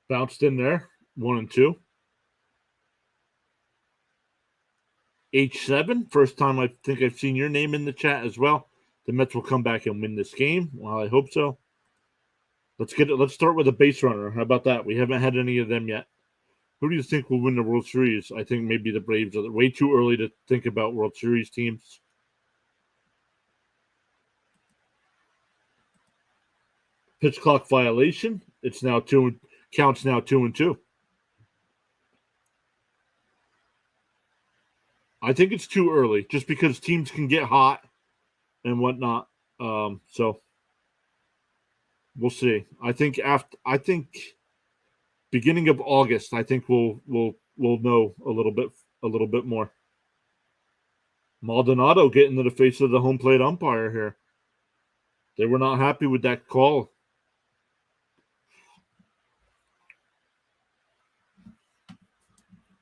Bounced in there, 1-2. H7, first time I think I've seen your name in the chat as well. The Mets will come back and win this game. Well, I hope so. Let's start with a base runner. How about that? We haven't had any of them yet. Who do you think will win the World Series? I think maybe the Braves are way too early to think about World Series teams. Pitch clock violation. It's now counts now 2-2. I think it's too early, just because teams can get hot and whatnot. So we'll see. I think beginning of August, I think we'll know a little bit more. Maldonado getting to the face of the home plate umpire here. They were not happy with that call.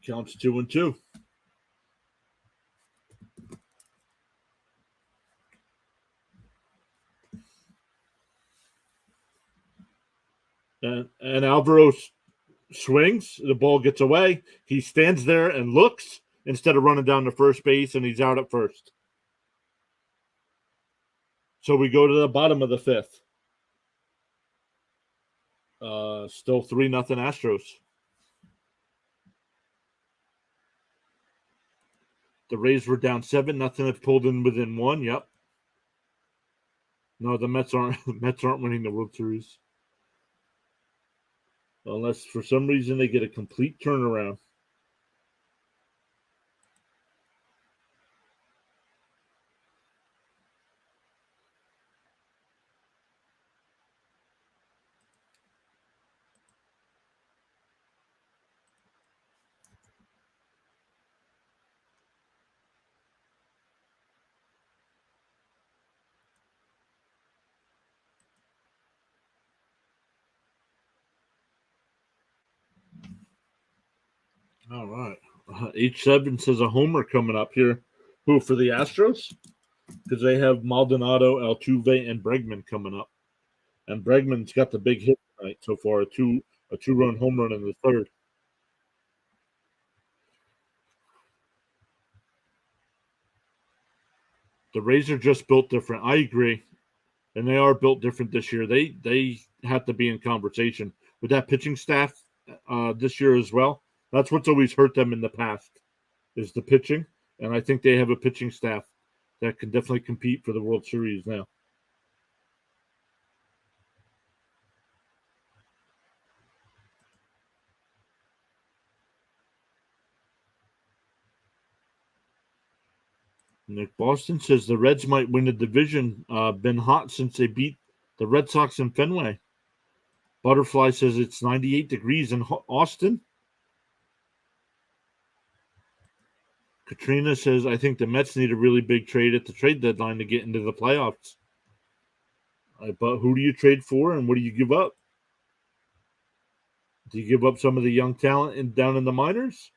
Counts 2-2. And Alvaro swings. The ball gets away. He stands there and looks instead of running down to first base, and he's out at first. So we go to the bottom of the fifth. Still 3-0 Astros. The Rays were down 7-0. Have pulled in within 1. Yep. No, the Mets aren't winning the World Series. Unless for some reason they get a complete turnaround. All right. H7 says a homer coming up here. Who, for the Astros? because they have Maldonado, Altuve, and Bregman coming up. And Bregman's got the big hit tonight so far, a two-run home run in the third. The Rays are just built different. I agree, and they are built different this year. They have to be in conversation with that pitching staff this year as well. That's what's always hurt them in the past is the pitching, and I think they have a pitching staff that can definitely compete for the World Series now. Nick Boston says the Reds might win the division. Been hot since they beat the Red Sox in Fenway. Butterfly says it's 98 degrees in Austin. Katrina says, I think the Mets need a really big trade at the trade deadline to get into the playoffs. But who do you trade for and what do you give up? Do you give up some of the young talent down in the minors?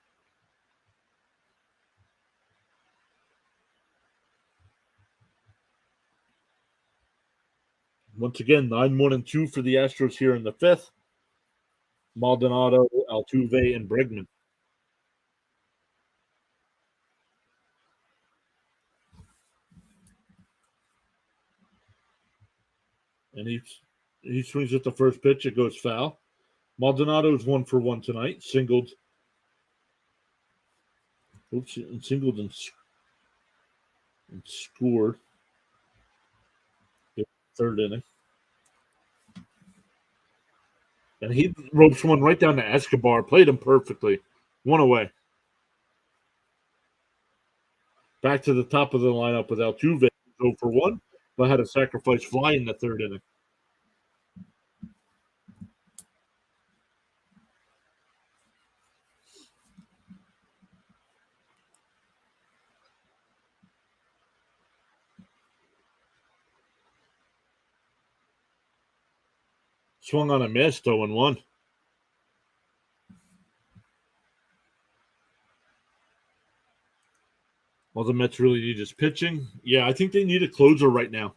Once again, 9-1-2 for the Astros here in the fifth. Maldonado, Altuve, and Bregman. And he swings at the first pitch. It goes foul. Maldonado's 1-for-1 tonight. Singled. Oops, and singled and scored. Third inning. And he ropes one right down to Escobar. Played him perfectly. One away. Back to the top of the lineup with Altuve. 0-for-1, but had a sacrifice fly in the third inning. Swung on a miss, 0-1. Well, the Mets really need his pitching. Yeah, I think they need a closer right now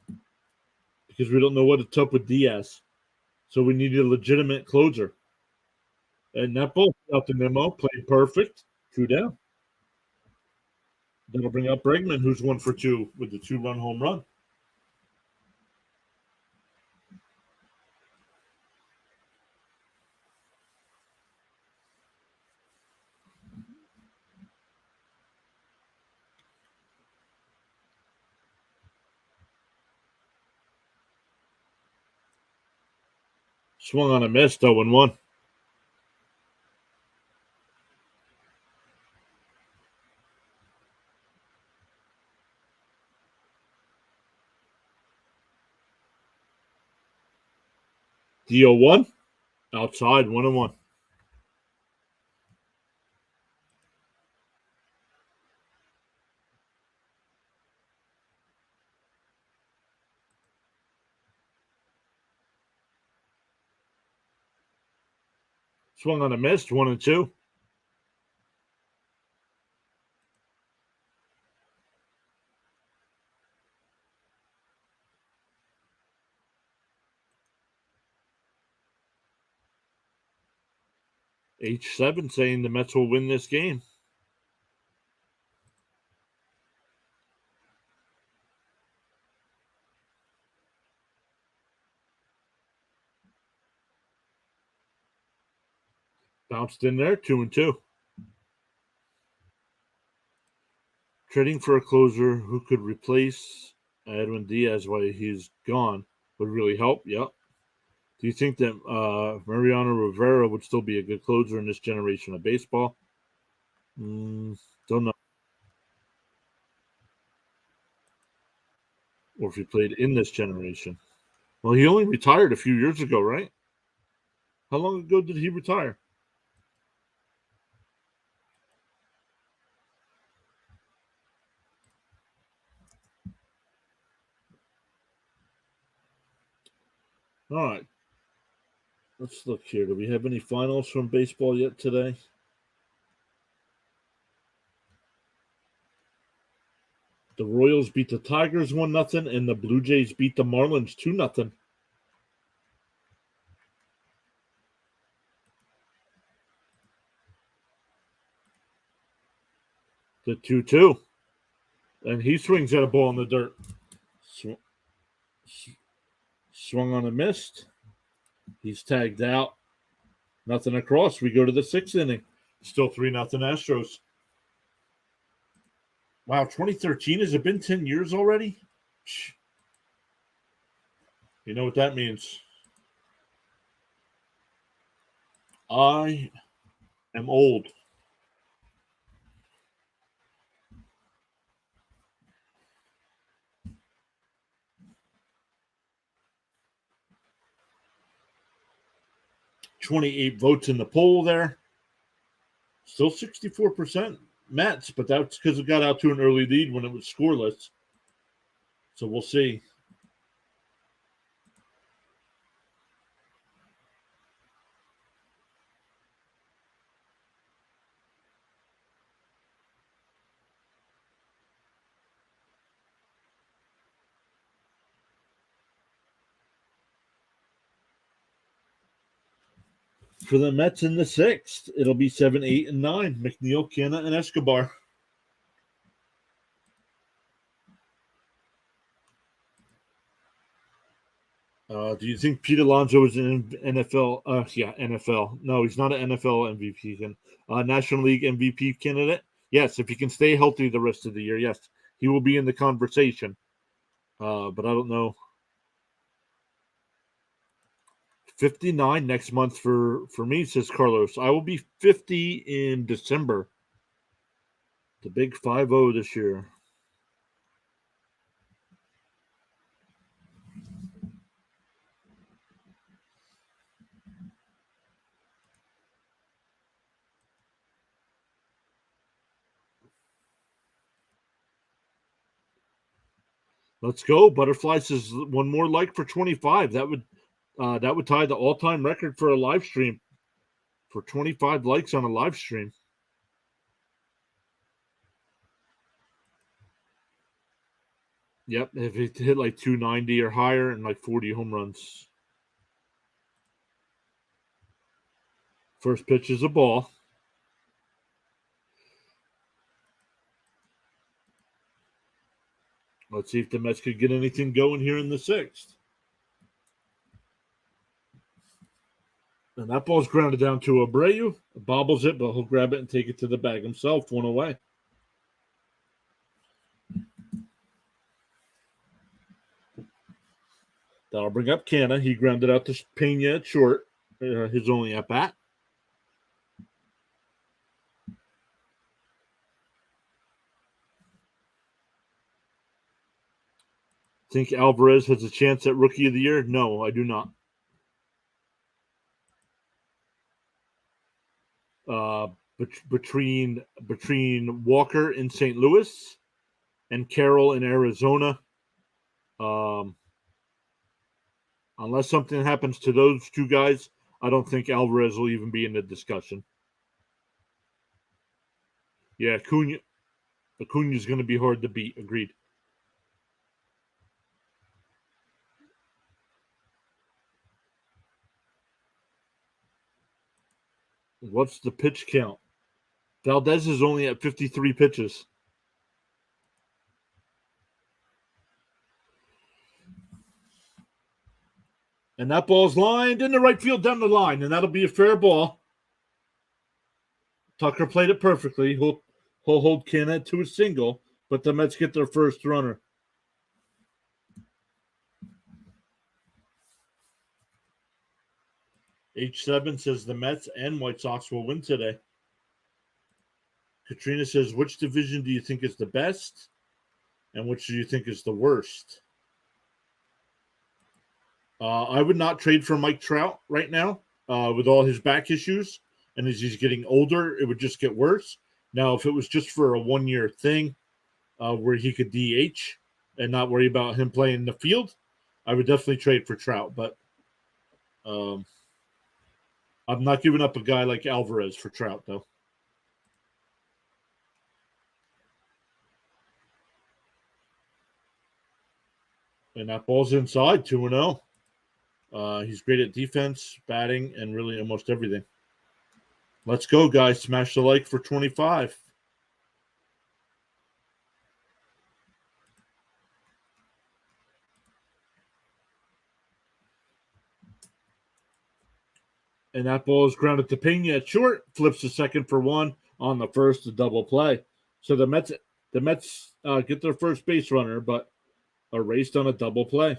because we don't know what's up with Diaz. So we need a legitimate closer. And that ball out the Nimmo played perfect. 2 down. That'll bring up Bregman, who's 1-for-2 with the 2-run home run. Swung on a miss, 0-1. The 0-1. Outside, 1-1. Swung on a miss, 1-2. H7 saying the Mets will win this game. Bounced in there, 2-2. Trading for a closer who could replace Edwin Diaz while he's gone would really help. Yep. Do you think that Mariano Rivera would still be a good closer in this generation of baseball? Don't know. Or if he played in this generation. Well, he only retired a few years ago, right? How long ago did he retire? All right. Let's look here. Do we have any finals from baseball yet today? The Royals beat the Tigers 1-0, and the Blue Jays beat the Marlins 2-0. The 2-2. And he swings at a ball in the dirt. Swung on a missed. He's tagged out. Nothing across. We go to the 6th inning. Still 3-0 Astros. Wow, 2013. Has it been 10 years already? You know what that means. I am old. $28 votes in the poll there. Still 64% Mets, but that's because it got out to an early lead when it was scoreless. So we'll see. For the Mets in the 6th, it'll be 7, 8, and 9. McNeil, Canna, and Escobar. Do you think Pete Alonso is an NFL? NFL. No, he's not an NFL MVP. National League MVP candidate? Yes, if he can stay healthy the rest of the year, yes. He will be in the conversation. But I don't know. 59 next month for me, says Carlos. I will be 50 in December. The big 5-0 this year. Let's go. Butterfly says one more like for 25. That would tie the all-time record for a live stream. For 25 likes on a live stream. Yep, if it hit like 290 or higher and like 40 home runs. First pitch is a ball. Let's see if the Mets could get anything going here in the 6th. And that ball's grounded down to Abreu. Bobbles it, but he'll grab it and take it to the bag himself. 1 away. That'll bring up Canna. He grounded out to Pena at short. His only at bat. Think Alvarez has a chance at Rookie of the Year? No, I do not. Between Walker in St. Louis and Carroll in Arizona, unless something happens to those two guys, I don't think Alvarez will even be in the discussion. Yeah, Acuna's going to be hard to beat. Agreed. What's the pitch count? Valdez is only at 53 pitches. And that ball's lined in the right field down the line, and that'll be a fair ball. Tucker played it perfectly. He'll hold Canna to a single, but the Mets get their first runner. H7 says the Mets and White Sox will win today. Katrina says, which division do you think is the best? And which do you think is the worst? I would not trade for Mike Trout right now with all his back issues. And as he's getting older, it would just get worse. Now, if it was just for a one-year thing where he could DH and not worry about him playing in the field, I would definitely trade for Trout. But I'm not giving up a guy like Alvarez for Trout, though. And that ball's inside, 2-0. He's great at defense, batting, and really almost everything. Let's go, guys. Smash the like for 25. And that ball is grounded to Pena at short. Flips to second for one on the first, a double play. So the Mets get their first base runner, but are raced on a double play.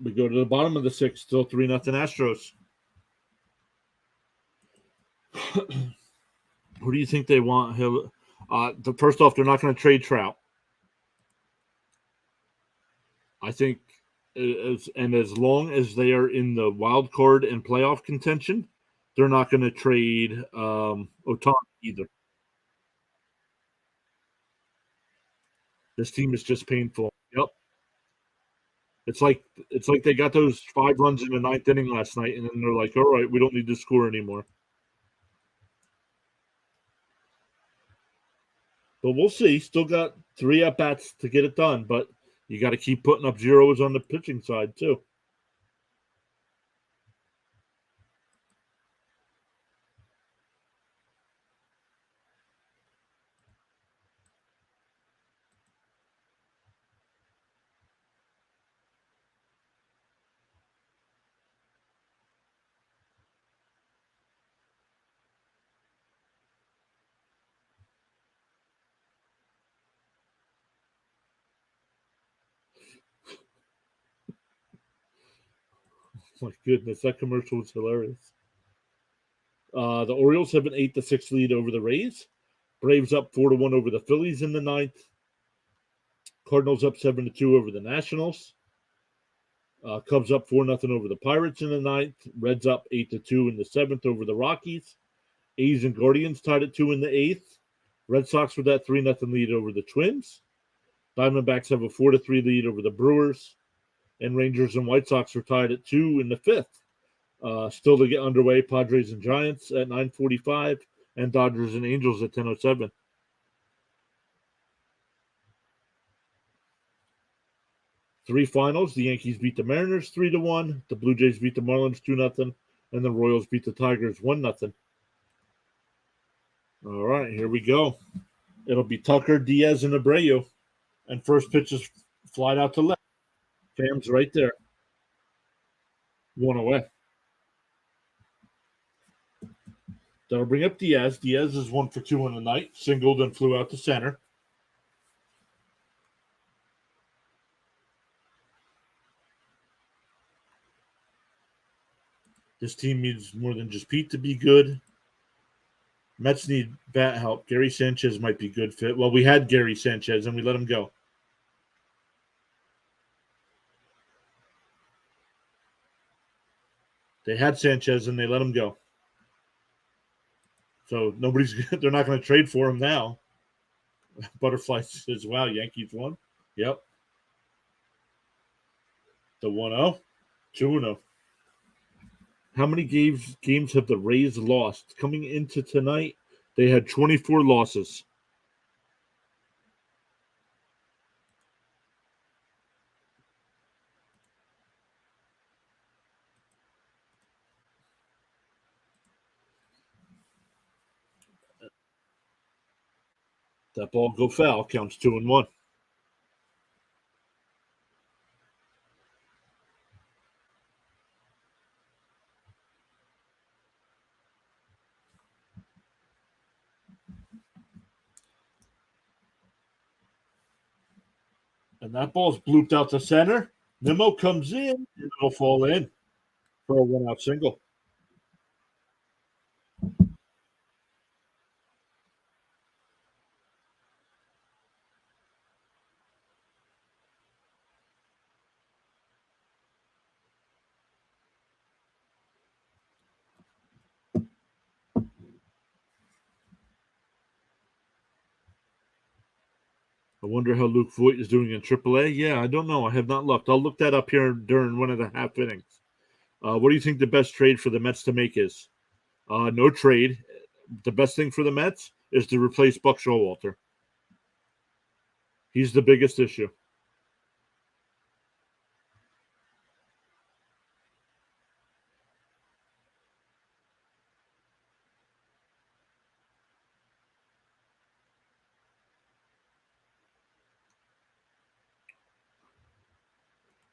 We go to the bottom of the sixth, still 3-0 Astros. Who do you think they want? First off, they're not going to trade Trout. I think, as long as they are in the wild card and playoff contention, they're not going to trade Otani either. This team is just painful. Yep. It's like they got those 5 runs in the 9th inning last night, and then they're like, all right, we don't need to score anymore. But we'll see. Still got 3 at-bats to get it done, but you got to keep putting up zeros on the pitching side, too. My goodness, that commercial was hilarious. The Orioles have an 8-6 lead over the Rays. Braves up 4-1 over the Phillies in the 9th. Cardinals up 7-2 over the Nationals. Cubs up 4-0 over the Pirates in the 9th. Reds up 8-2 in the 7th over the Rockies. A's and Guardians tied at 2 in the 8th. Red Sox with that 3-0 lead over the Twins. Diamondbacks have a 4-3 lead over the Brewers. And Rangers and White Sox are tied at 2 in the 5th. Still to get underway, Padres and Giants at 9:45, and Dodgers and Angels at 10:07. Three finals: the Yankees beat the Mariners 3-1, the Blue Jays beat the Marlins 2-0, and the Royals beat the Tigers 1-0. All right, here we go. It'll be Tucker, Diaz, and Abreu, and first pitch is flied out to left. Cam's right there. 1 away. That'll bring up Diaz. Diaz is 1 for 2 on the night. Singled and flew out to center. This team needs more than just Pete to be good. Mets need bat help. Gary Sanchez might be good fit. Well, we had Gary Sanchez and we let him go. They had Sanchez and they let him go. So they're not going to trade for him now. Butterfly says, wow, Yankees won. Yep. The 1-0, 2-0. How many games have the Rays lost? Coming into tonight, they had 24 losses. That ball go foul, counts 2-1. And that ball's blooped out to center. Nimmo comes in, and it'll fall in for a 1-out single. I wonder how Luke Voigt is doing in AAA. Yeah, I don't know. I have not looked. I'll look that up here during one of the half innings. What do you think the best trade for the Mets to make is? No trade. The best thing for the Mets is to replace Buck Showalter. He's the biggest issue.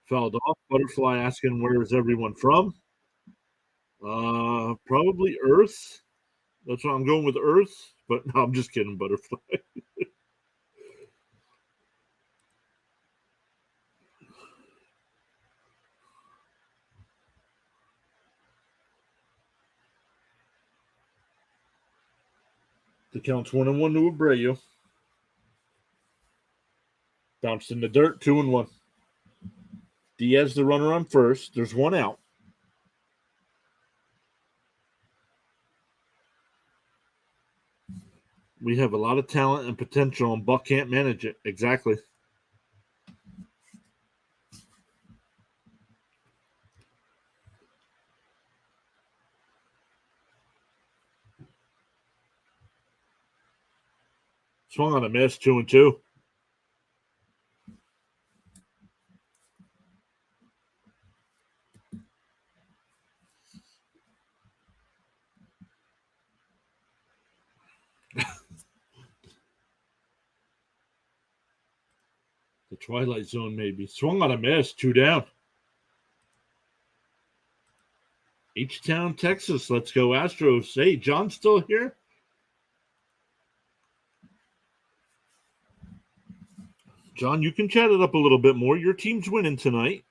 Fouled off. Butterfly asking where is everyone from? Probably Earth. That's what I'm going with Earth. But no, I'm just kidding, Butterfly. The count's 1-1 to Abreu. Bounced in the dirt, 2-1. Diaz, the runner on first. There's one out. We have a lot of talent and potential, and Buck can't manage it. Exactly. Swung on a miss, 2-2. The Twilight Zone, maybe. Swung on a miss, 2 down. H-Town, Texas. Let's go, Astros. Hey, John's still here? John, you can chat it up a little bit more. Your team's winning tonight.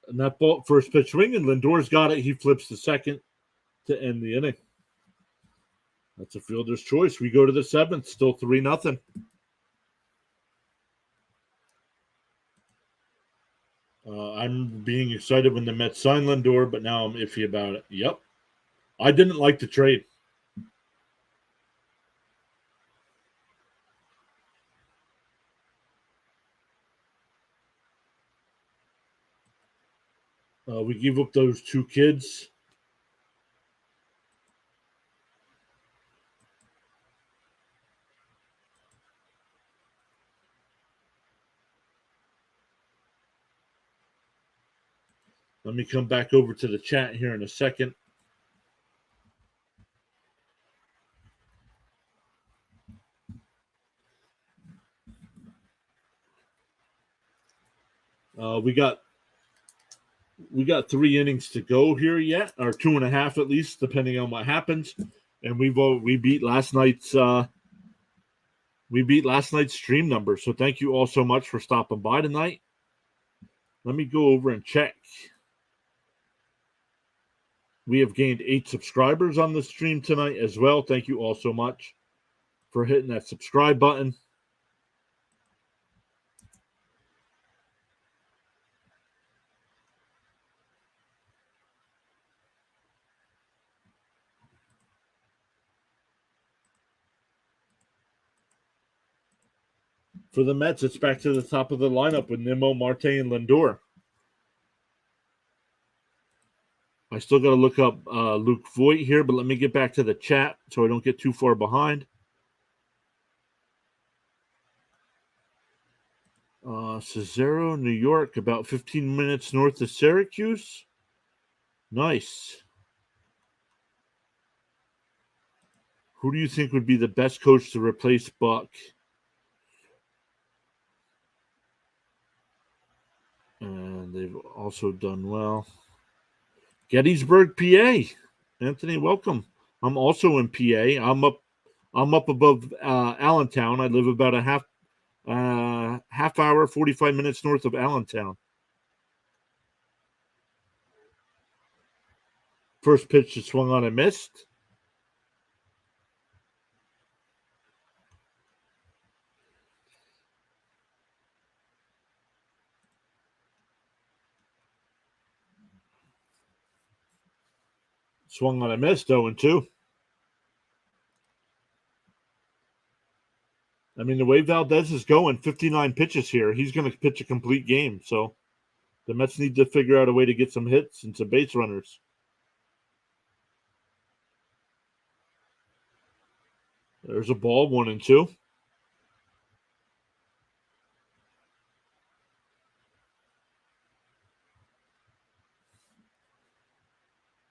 And that ball, first pitch swing, and Lindor's got it. He flips the second to end the inning. That's a fielder's choice. We go to the seventh, still 3-0. I'm being excited when the Mets signed Lindor, but now I'm iffy about it. Yep. I didn't like the trade. We gave up those 2 kids. Let me come back over to the chat here in a second. We got 3 innings to go here yet, or 2.5 at least, depending on what happens. And we beat last night's stream number. So thank you all so much for stopping by tonight. Let me go over and check. We have gained 8 subscribers on the stream tonight as well. Thank you all so much for hitting that subscribe button. For the Mets, it's back to the top of the lineup with Nimmo, Marte, and Lindor. I still got to look up Luke Voigt here, but let me get back to the chat so I don't get too far behind. Cesaro, New York, about 15 minutes north of Syracuse. Nice. Who do you think would be the best coach to replace Buck? And they've also done well. Gettysburg, PA. Anthony, welcome. I'm also in PA. I'm up above Allentown. I live about a half hour, 45 minutes north of Allentown. First pitch is swung on and missed. Swung on and missed, 0-2. I mean, the way Valdez is going, 59 pitches here, he's going to pitch a complete game. So the Mets need to figure out a way to get some hits and some base runners. There's a ball, 1-2.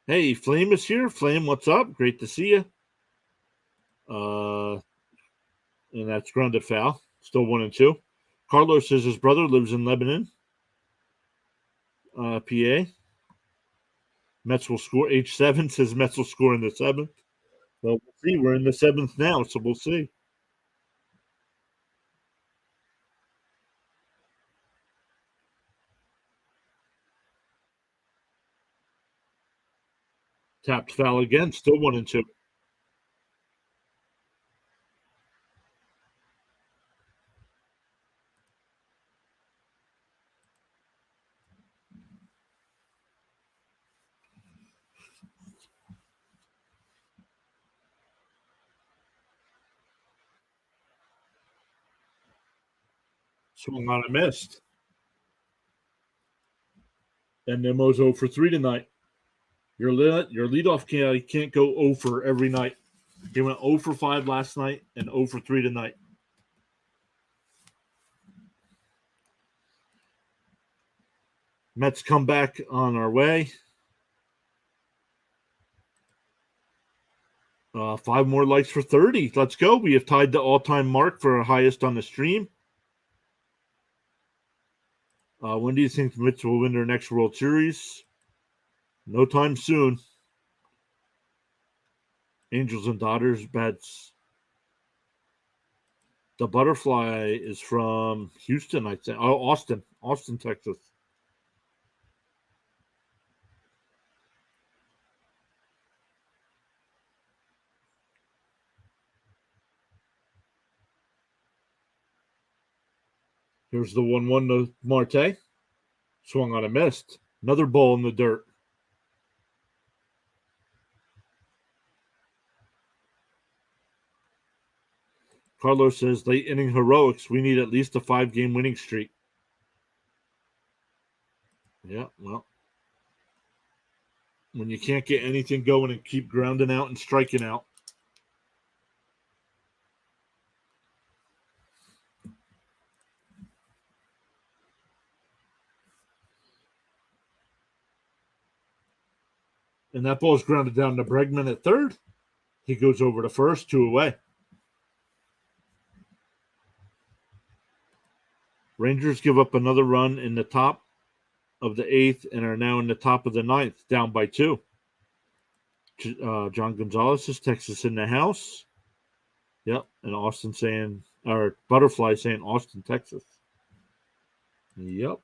Hey, Flame is here. Flame, what's up? Great to see you. And that's grounded foul. Still 1-2. Carlos says his brother lives in Lebanon, PA. Mets will score. H7 says Mets will score in the 7th. Well, we'll see. We're in the 7th now, so we'll see. Tapped foul again. Still 1-2. Swung on a missed. And Nemo's 0 for 3 tonight. Your leadoff can't go 0 for every night. He went 0 for 5 last night and 0 for 3 tonight. Mets come back on our way. 5 more likes for 30. Let's go. We have tied the all-time mark for our highest on the stream. When do you think the Mets will win their next World Series? No time soon. Angels and Dodgers bets. The butterfly is from Houston, I think. Oh, Austin, Texas. Here's the 1-1 to Marte. Swung on a missed. Another ball in the dirt. Carlos says late inning heroics. We need at least a 5-game winning streak. Yeah, well, when you can't get anything going and keep grounding out and striking out. And that ball's grounded down to Bregman at third. He goes over to first, 2 away. Rangers give up another run in the top of the 8th and are now in the top of the 9th, down by 2. John Gonzalez is Texas in the house. Yep, and Austin saying, or Butterfly saying Austin, Texas. Yep.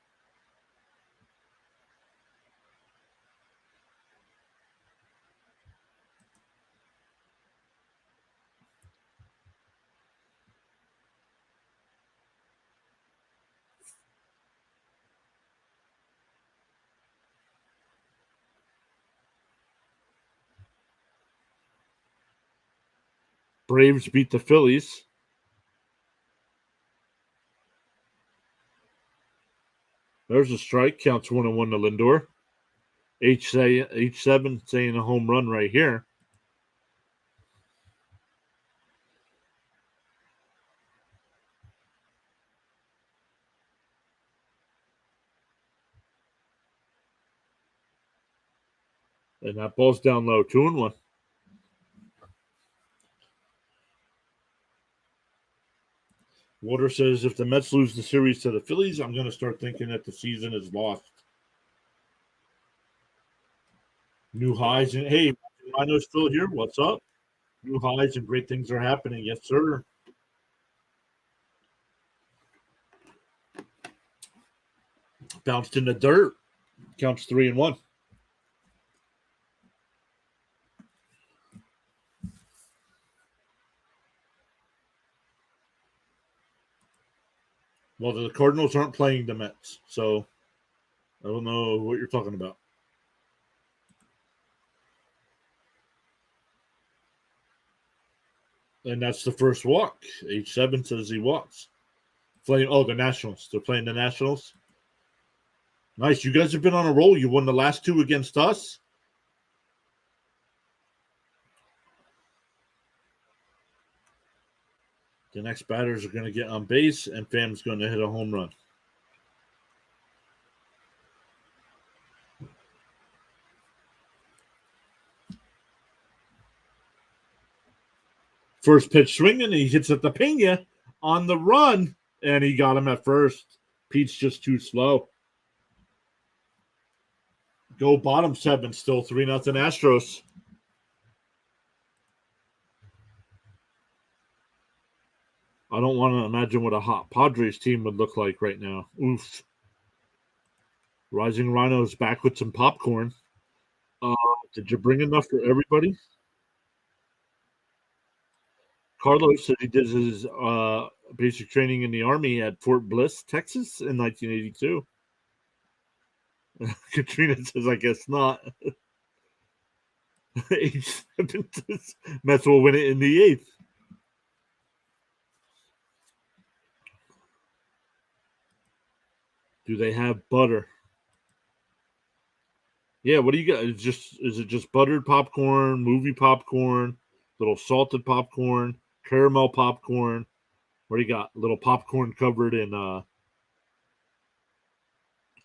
Braves beat the Phillies. There's a strike. Counts 1-1 to Lindor. H7 saying a home run right here. And that ball's down low. 2-1. Water says if the Mets lose the series to the Phillies, I'm going to start thinking that the season is lost. New highs. And hey, Rhino's still here. What's up? New highs and great things are happening. Yes, sir. Bounced in the dirt. Counts 3-1. Well, the Cardinals aren't playing the Mets, so I don't know what you're talking about. And that's the first walk. H7 says he walks. Playing, the Nationals. They're playing the Nationals. Nice. You guys have been on a roll. You won the last 2 against us. The next batters are going to get on base, and Fam's going to hit a home run. First pitch swinging, he hits at the Pena on the run, and he got him at first. Pete's just too slow. Go bottom 7, still 3-0 Astros. I don't want to imagine what a hot Padres team would look like right now. Oof. Rising Rhinos back with some popcorn. Did you bring enough for everybody? Carlos said he did his basic training in the Army at Fort Bliss, Texas in 1982. Katrina says, I guess not. Mets will win it in the 8th. Do they have butter? Yeah, what do you got? Is it just buttered popcorn, movie popcorn, little salted popcorn, caramel popcorn? What do you got? Little popcorn covered in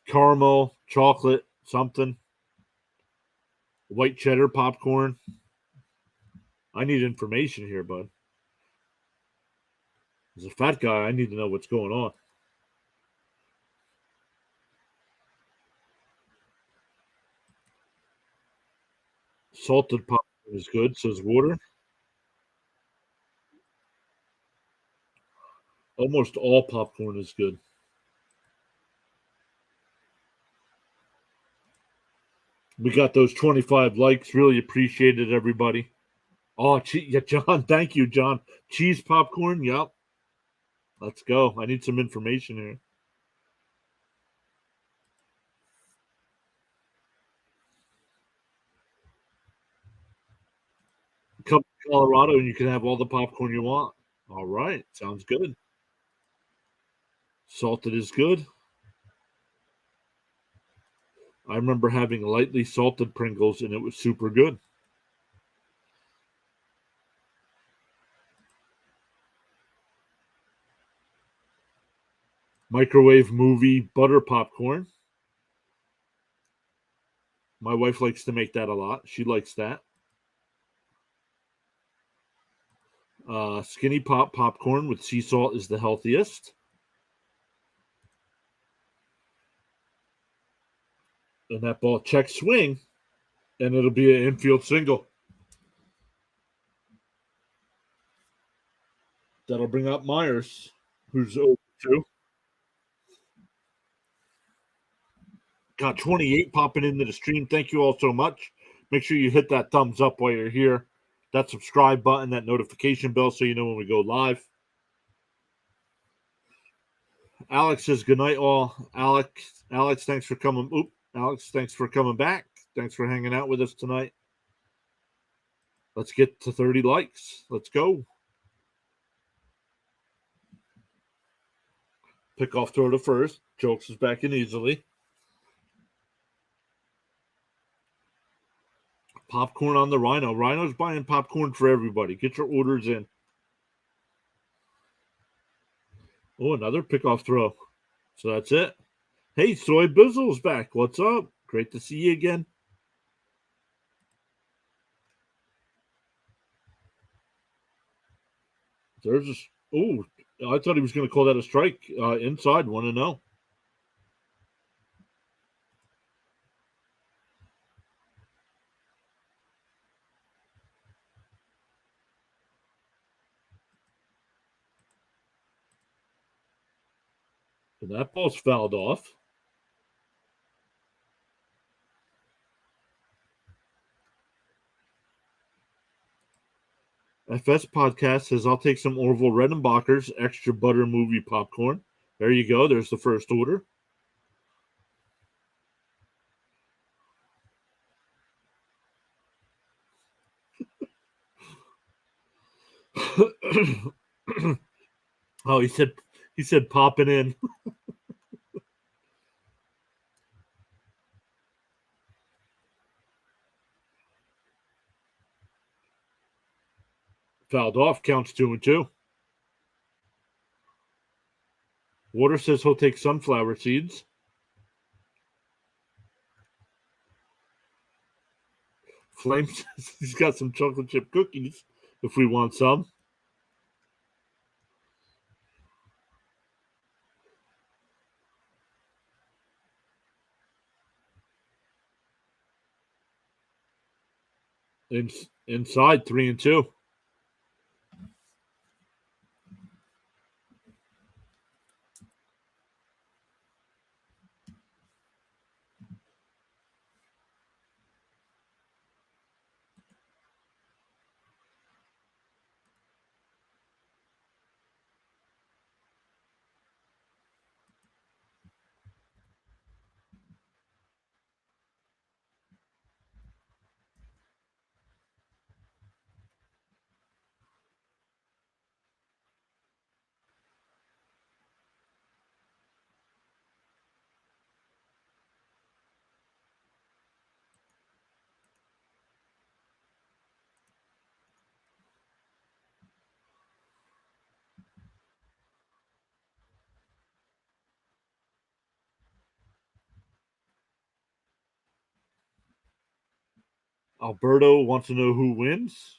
caramel, chocolate, something. White cheddar popcorn. I need information here, bud. As a fat guy, I need to know what's going on. Salted popcorn is good, says Water. Almost all popcorn is good. We got those 25 likes. Really appreciate it, everybody. Oh, yeah, John. Thank you, John. Cheese popcorn. Yep. Let's go. I need some information here. Come to Colorado and you can have all the popcorn you want. All right. Sounds good. Salted is good. I remember having lightly salted Pringles and it was super good. Microwave movie butter popcorn. My wife likes to make that a lot. She likes that. Skinny pop popcorn with sea salt is the healthiest. And that ball check swing, and it'll be an infield single. That'll bring up Myers, who's 0-2. Got 28 popping into the stream. Thank you all so much. Make sure you hit that thumbs up while you're here. That subscribe button, that notification bell so you know when we go live. Alex says good night all. Alex, thanks for coming. Alex, thanks for coming back. Thanks for hanging out with us tonight. Let's get to 30 likes. Let's go. Pick off throw to first. Jokes is back in easily. Popcorn on the Rhino. Rhino's buying popcorn for everybody. Get your orders in. Oh, another pickoff throw. So that's it. Hey, Soy Bizzle's back. What's up? Great to see you again. There's a. Oh, I thought he was going to call that a strike. Inside 1-0. And that ball's fouled off. FS Podcast says, I'll take some Orville Redenbacher's extra butter movie popcorn. There you go. There's the first order. Oh, he said popping in. Fouled off. Counts 2-2. Water says he'll take sunflower seeds. Flame says he's got some chocolate chip cookies if we want some. Inside 3-2. Alberto wants to know who wins.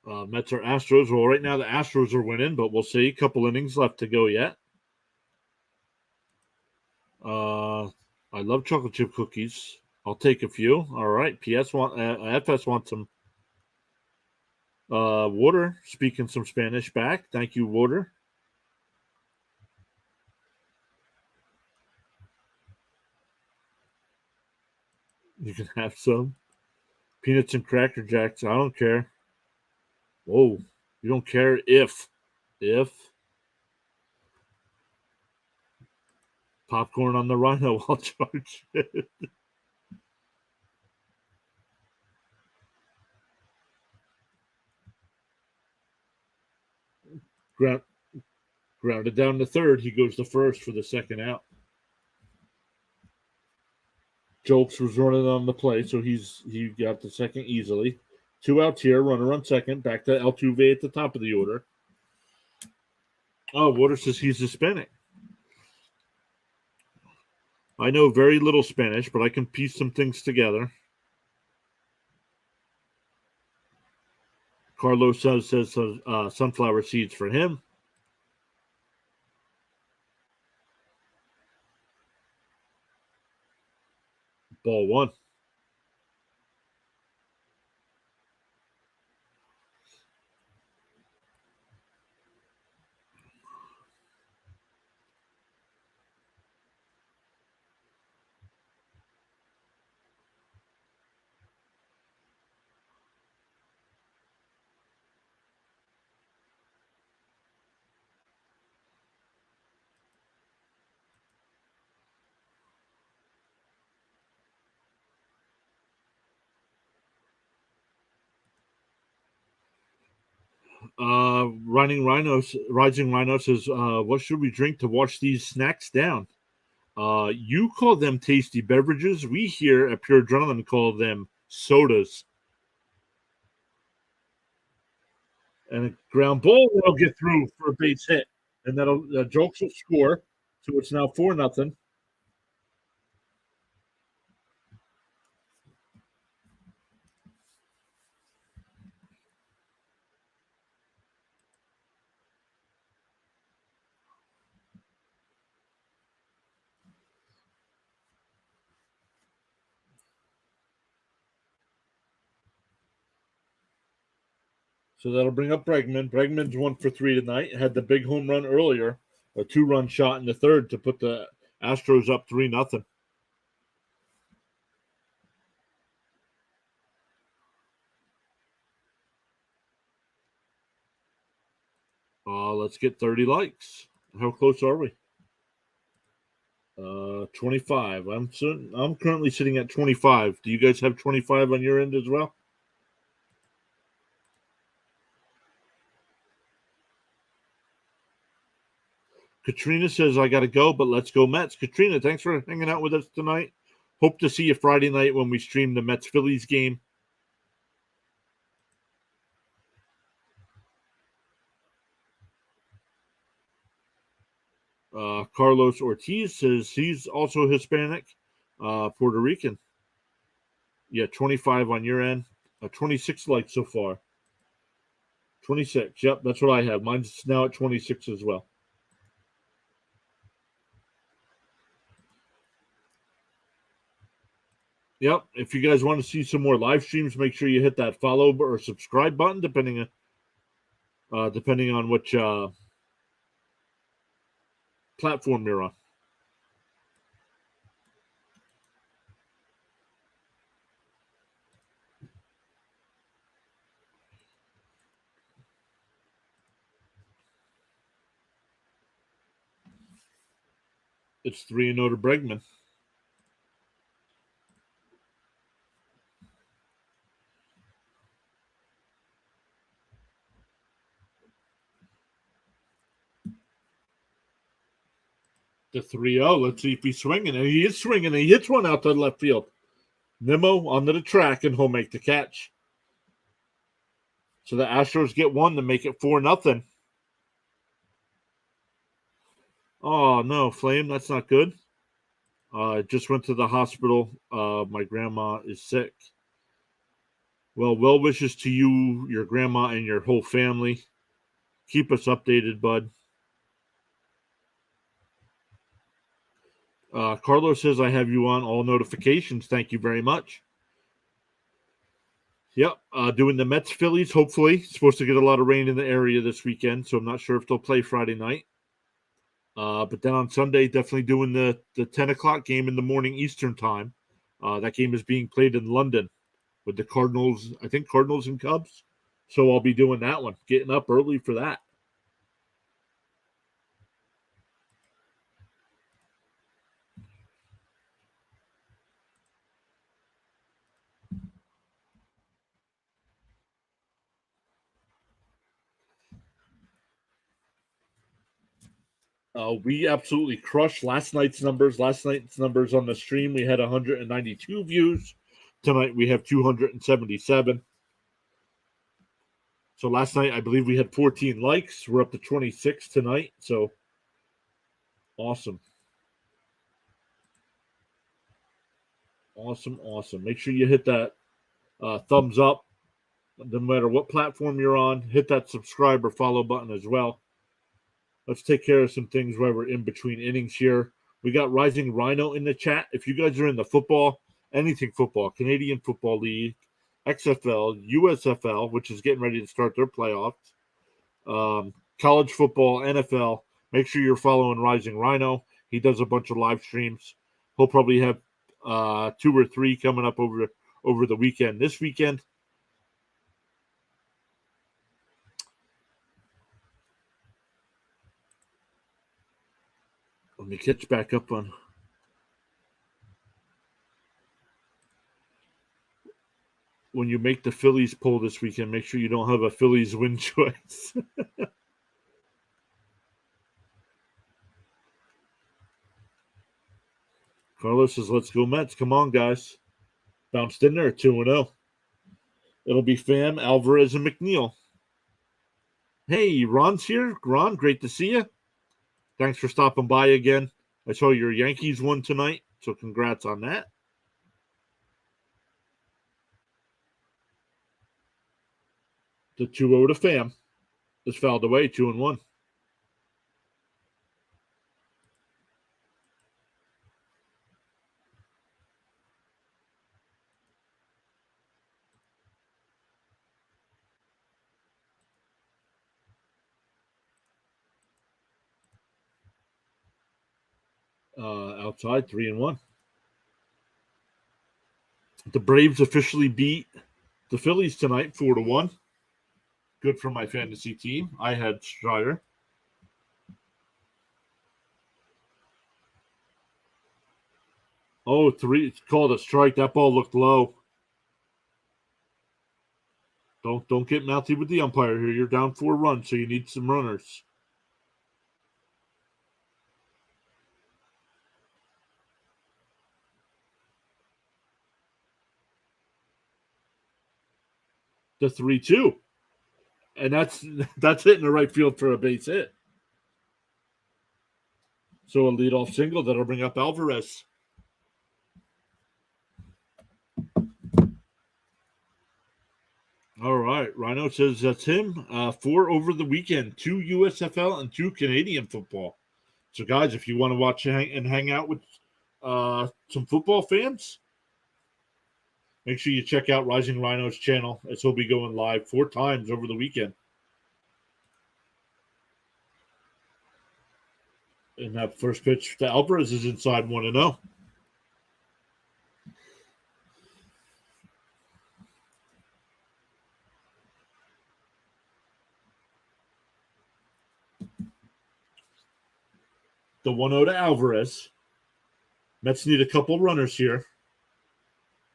Mets or Astros? Well, right now the Astros are winning, but we'll see. A couple innings left to go yet. I love chocolate chip cookies. I'll take a few. All right. FS wants some water. Speaking some Spanish back. Thank you, water. You can have some peanuts and Cracker Jacks. I don't care. Whoa, you don't care if popcorn on the Rhino. I'll charge it. Grounded down to third. He goes to first for the second out. Jolks was running on the play, so he got the second easily. 2 outs here, runner on second, back to Altuve at the top of the order. Oh, Water says he's Hispanic. I know very little Spanish, but I can piece some things together. Carlos says sunflower seeds for him. Ball one. Rising Rhino says, what should we drink to wash these snacks down? You call them tasty beverages. We here at Pure Adrenaline call them sodas. And a ground ball will get through for a base hit, and that'll Jokes will score. So it's now 4-0. So that'll bring up Bregman. Bregman's 1 for 3 tonight. Had the big home run earlier, a 2-run shot in the third to put the Astros up 3-0. Let's get 30 likes. How close are we? 25. I'm currently sitting at 25. Do you guys have 25 on your end as well? Katrina says, I got to go, but let's go Mets. Katrina, thanks for hanging out with us tonight. Hope to see you Friday night when we stream the Mets-Phillies game. Carlos Ortiz says he's also Hispanic, Puerto Rican. Yeah, 25 on your end. 26 likes so far. 26. Yep, that's what I have. Mine's now at 26 as well. Yep. If you guys want to see some more live streams, make sure you hit that follow or subscribe button, depending on which platform you're on. It's 3-0 to Bregman. The 3-0. Let's see if he's swinging. And he is swinging. And he hits one out to left field. Nimmo onto the track, and he'll make the catch. So the Astros get one to make it 4-0. Oh, no, Flame. That's not good. I just went to the hospital. My grandma is sick. Well wishes to you, your grandma, and your whole family. Keep us updated, bud. Carlos says, I have you on all notifications. Thank you very much. Yep, doing the Mets Phillies, hopefully. Supposed to get a lot of rain in the area this weekend, so I'm not sure if they'll play Friday night. But then on Sunday, definitely doing the 10 o'clock game in the morning Eastern time. That game is being played in London with the Cardinals, I think Cardinals and Cubs. So I'll be doing that one, getting up early for that. We absolutely crushed last night's numbers. Last night's numbers on the stream, we had 192 views. Tonight we have 277. So last night, I believe we had 14 likes. We're up to 26 tonight. So awesome. Awesome. Make sure you hit that thumbs up. No matter what platform you're on, hit that subscribe or follow button as well. Let's take care of some things while we're in between innings here. We got Rising Rhino in the chat. If you guys are in the football, anything football, Canadian Football League, XFL, USFL, which is getting ready to start their playoffs, college football, NFL, make sure you're following Rising Rhino. He does a bunch of live streams. He'll probably have 2 or 3 coming up over the weekend. This weekend, let me catch back up on. When you make the Phillies poll this weekend, make sure you don't have a Phillies win choice. Carlos says, let's go Mets. Come on, guys. Bounced in there 2-0. It'll be Pham, Alvarez, and McNeil. Hey, Ron's here. Ron, great to see you. Thanks for stopping by again. I saw your Yankees won tonight, so congrats on that. The 2-0 to Pham is fouled away, 2-1. Outside, 3-1. The Braves officially beat the Phillies tonight, 4-1. Good for my fantasy team. I had Strider. Oh, 3 called a strike. That ball looked low. Don't get mouthy with the umpire here. You're down 4 runs, so you need some runners. The 3-2. And that's hitting the right field for a base hit. So a leadoff single that'll bring up Alvarez. All right. Rhino says that's him. 4 over the weekend. 2 USFL and 2 Canadian football. So, guys, if you want to watch and hang out with some football fans, Make sure you check out Rising Rhino's channel, as he'll be going live 4 times over the weekend. And that first pitch to Alvarez is inside 1-0. The 1-0 to Alvarez. Mets need a couple runners here.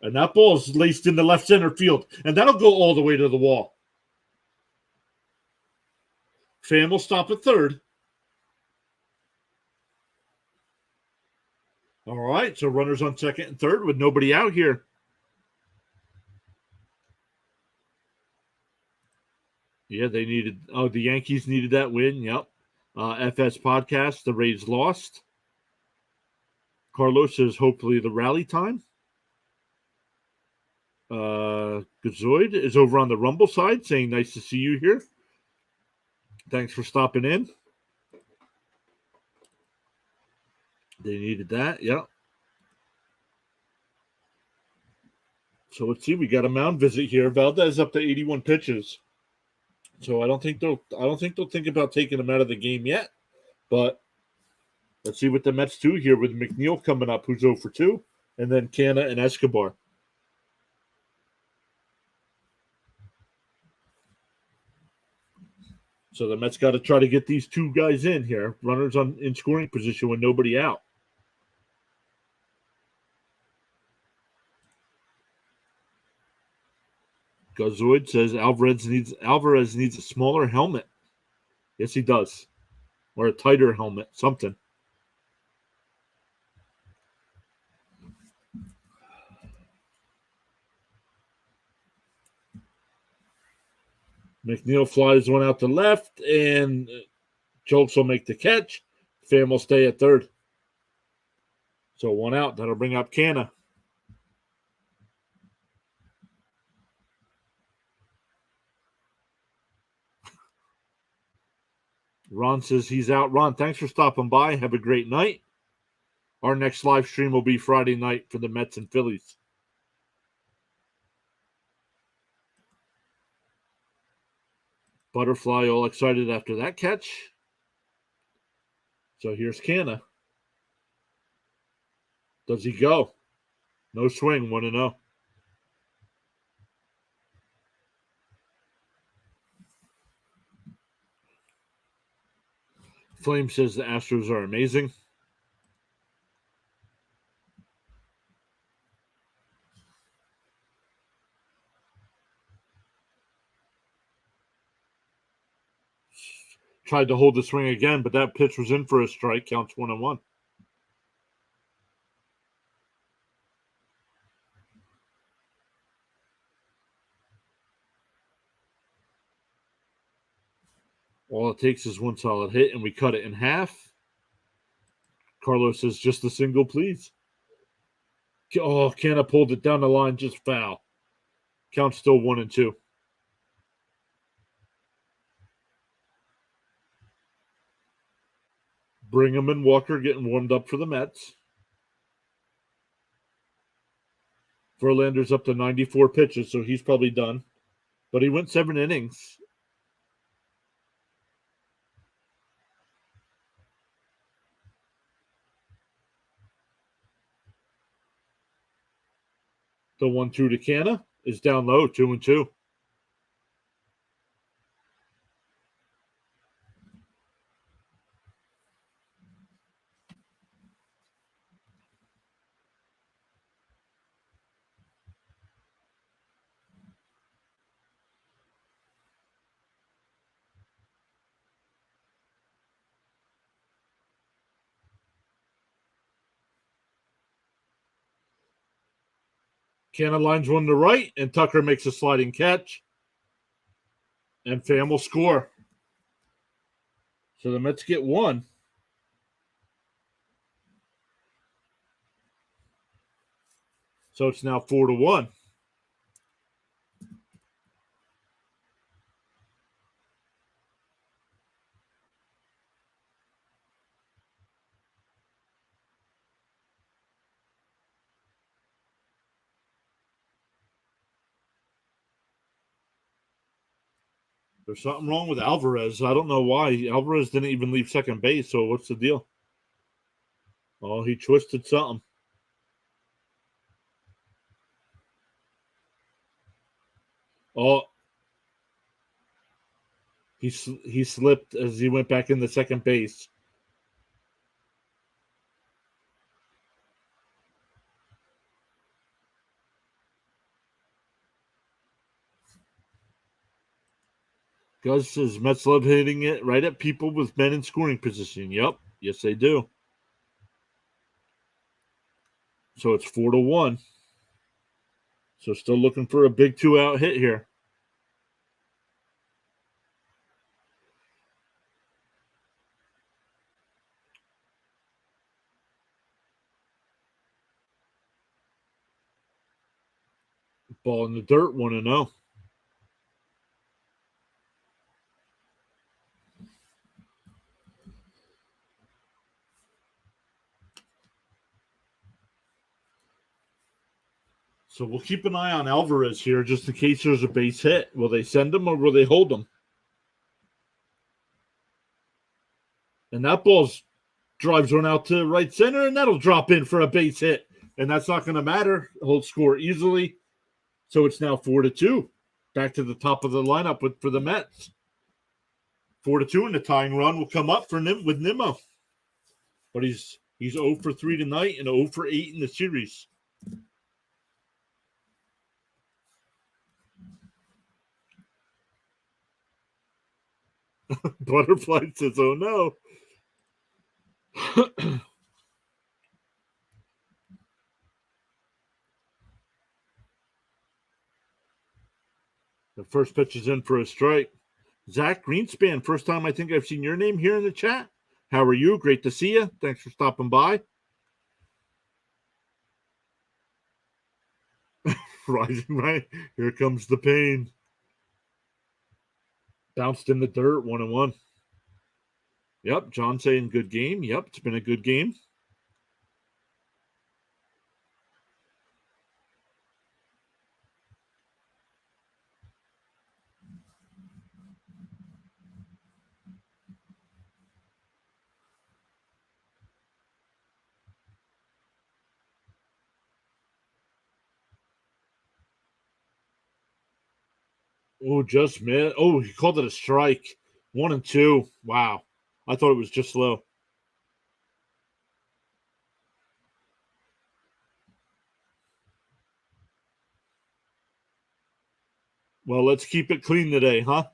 And that ball is laced into left center field. And that'll go all the way to the wall. Pham will stop at third. All right, so runners on second and third with nobody out here. Yeah, they needed. Oh, the Yankees needed that win. Yep. FS podcast. The Rays lost. Carlos says hopefully the rally time. Gazoid is over on the Rumble side saying nice to see you here. Thanks for stopping in. They needed that. Yep. So let's see. We got a mound visit here. Valdez up to 81 pitches. So I don't think they'll think about taking him out of the game yet. But let's see what the Mets do here with McNeil coming up, who's 0 for 2, and then Canna and Escobar. So the Mets got to try to get these two guys in here, runners in scoring position with nobody out. Gazoid says Alvarez needs a smaller helmet. Yes, he does. Or a tighter helmet, something. McNeil flies one out to left, and Schultz will make the catch. Pham will stay at third. So 1 out. That'll bring up Canna. Ron says he's out. Ron, thanks for stopping by. Have a great night. Our next live stream will be Friday night for the Mets and Phillies. Butterfly all excited after that catch. So here's Canna. Does he go? No swing, 1-0. Flame says the Astros are amazing. Tried to hold the swing again, but that pitch was in for a strike. Counts 1-1. All it takes is one solid hit, and we cut it in half. Carlos says, just a single, please. Oh, Canna pulled it down the line, just foul. Count still 1-2. Brigham and Walker getting warmed up for the Mets. Verlander's up to 94 pitches, so he's probably done. But he went 7 innings. The 1-2 to Canna is down low, 2-2. Canna lines one to right, and Tucker makes a sliding catch. And Pham will score. So the Mets get 1. So it's now 4-1. There's something wrong with Alvarez. I don't know why. Alvarez didn't even leave second base, so what's the deal? Oh, he twisted something. Oh, he slipped as he went back into second base. Gus says Mets love hitting it right at people with men in scoring position. Yep. Yes, they do. So it's 4-1. So still looking for a big 2-out hit here. Ball in the dirt, 1-0. So we'll keep an eye on Alvarez here just in case there's a base hit. Will they send him or will they hold him? And that ball's drives one out to right center, and that'll drop in for a base hit. And that's not going to matter. He'll score easily. So it's now 4-2. Back to the top of the lineup for the Mets. 4-2, and the tying run will come up for with Nimmo. But he's 0 for 3 tonight and 0 for 8 in the series. Butterfly says, oh no. The first pitch is in for a strike. Zach Greenspan, first time I think I've seen your name here in the chat. How are you? Great to see you. Thanks for stopping by. Rising right. Here comes the pain. Bounced in the dirt, 1-1. Yep, John saying good game. Yep, it's been a good game. Oh, just missed. Oh, he called it a strike. 1-2. Wow. I thought it was just slow. Well, let's keep it clean today, huh?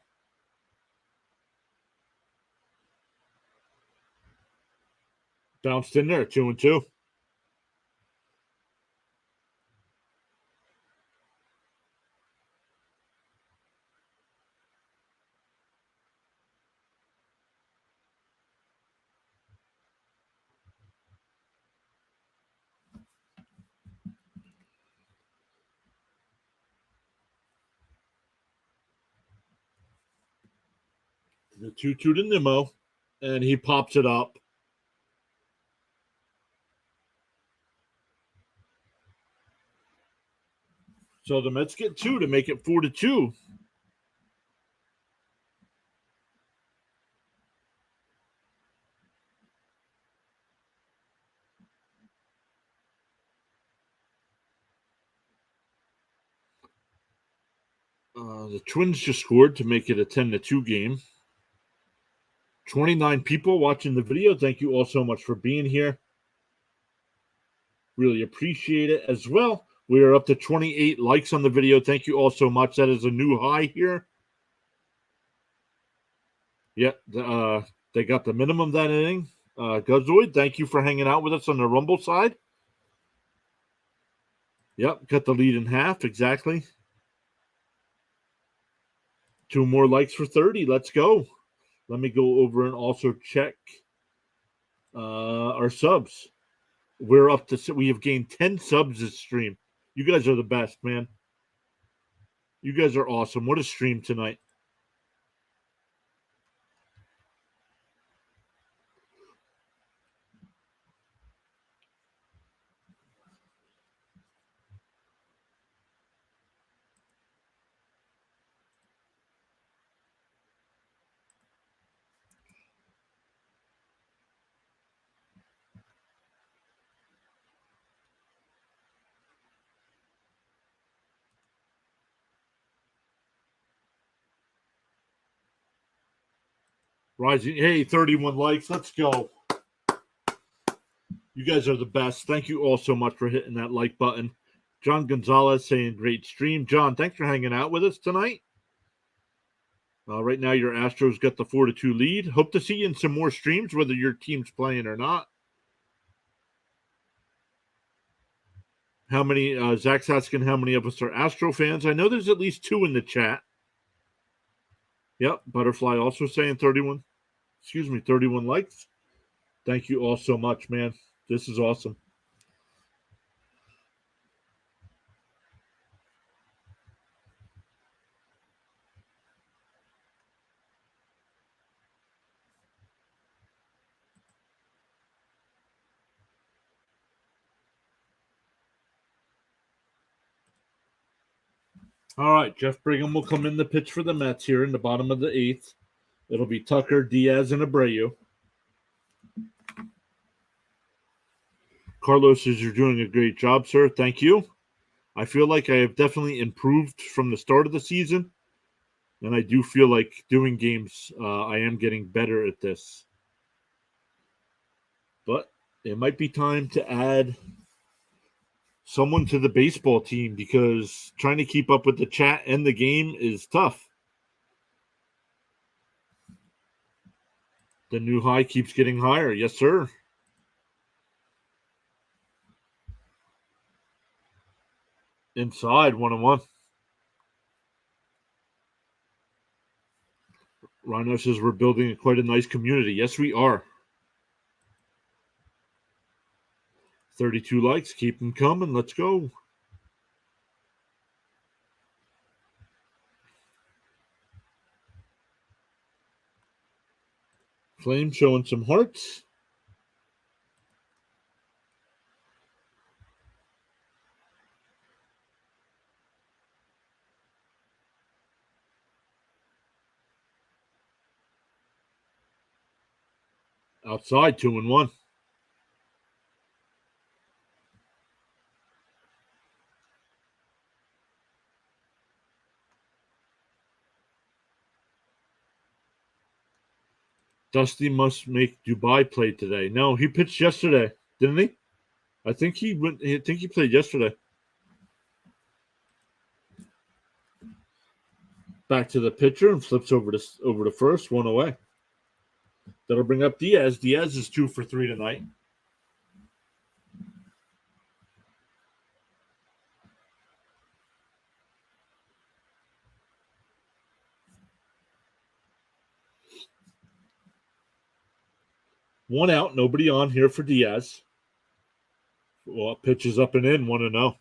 Bounced in there, 2-2. The 2-2 to Nimmo, and he pops it up. So the Mets get 2 to make it 4-2. The Twins just scored to make it a 10-2 game. 29 people watching the video. Thank you all so much for being here. Really appreciate it as well. We are up to 28 likes on the video. Thank you all so much. That is a new high here. Yeah, they got the minimum that inning. Guzoid, thank you for hanging out with us on the Rumble side. Yep, got the lead in half, exactly. 2 more likes for 30. Let's go. Let me go over and also check our subs. We're up to, we have gained 10 subs this stream. You guys are the best, man. You guys are awesome. What a stream tonight. Rising. Hey, 31 likes. Let's go. You guys are the best. Thank you all so much for hitting that like button. John Gonzalez saying great stream. John, thanks for hanging out with us tonight. Right now, your Astros got the 4-2 lead. Hope to see you in some more streams, whether your team's playing or not. How many? Zach's asking how many of us are Astro fans. I know there's at least 2 in the chat. Yep, Butterfly also saying 31 likes. Thank you all so much, man. This is awesome. All right, Jeff Brigham will come in the pitch for the Mets here in the bottom of the 8th. It'll be Tucker, Diaz, and Abreu. Carlos says you're doing a great job, sir. Thank you. I feel like I have definitely improved from the start of the season, and I do feel like doing games, I am getting better at this. But it might be time to add someone to the baseball team because trying to keep up with the chat and the game is tough. The new high keeps getting higher. Yes, sir. Inside 1-1. Rhino says we're building quite a nice community. Yes, we are. 32 likes. Keep them coming. Let's go. Flame showing some hearts. Outside 2-1. Dusty must make Dubai play today. No, he pitched yesterday, didn't he? I think he played yesterday. Back to the pitcher and flips over to first, 1 away. That'll bring up Diaz. Diaz is 2 for 3 tonight. One out, nobody on here for Diaz. Well, pitch is up and in, 1-0.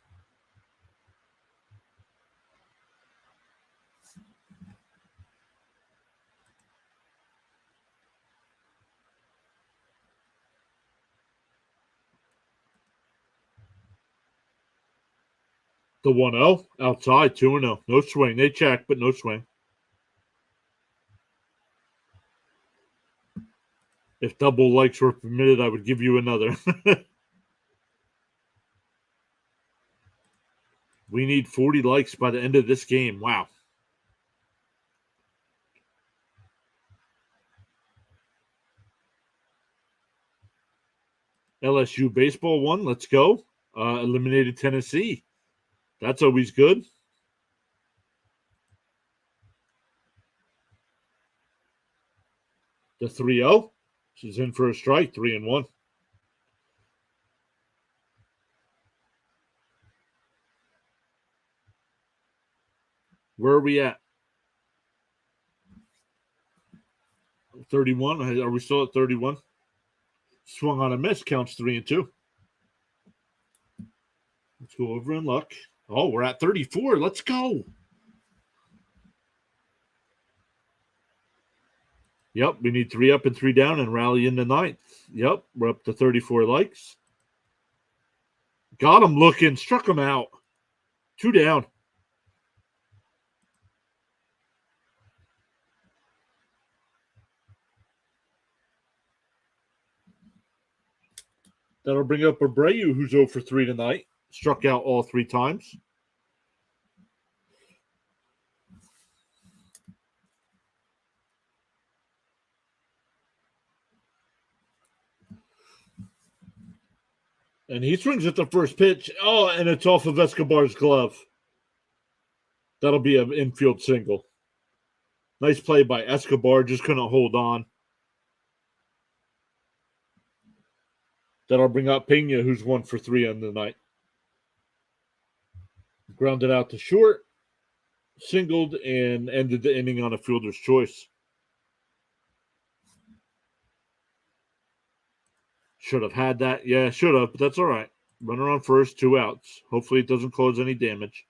The 1-0 outside, 2-0. No swing. They check, but no swing. If double likes were permitted, I would give you another. We need 40 likes by the end of this game. Wow. LSU baseball won. Let's go. Eliminated Tennessee. That's always good. The 3-0. She's in for a strike. 3-1. Where are we at? 31. Are we still at 31? Swung on a miss. Counts 3-2. Let's go over and look. Oh, we're at 34. Let's go. Yep, we need 3 up and 3 down and rally in the 9th. Yep, we're up to 34 likes. Got him looking. Struck him out. 2 down. That'll bring up Abreu, who's 0 for 3 tonight. Struck out all 3 times. And he swings at the first pitch. Oh, and it's off of Escobar's glove. That'll be an infield single. Nice play by Escobar. Just couldn't hold on. That'll bring up Pena, who's 1 for 3 on the night. Grounded out to short. Singled and ended the inning on a fielder's choice. Should have had that. Yeah, should have, but that's all right. Runner on first, 2 outs. Hopefully it doesn't cause any damage.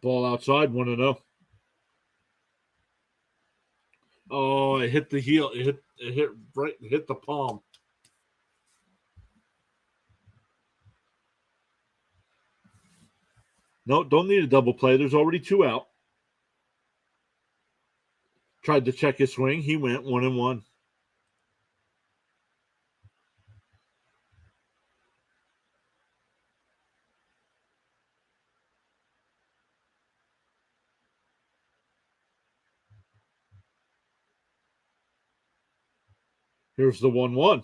Ball outside, 1-0. Oh, it hit the heel. It hit the palm. No, don't need a double play. There's already 2 out. Tried to check his swing. He went 1-1. Here's the 1-1.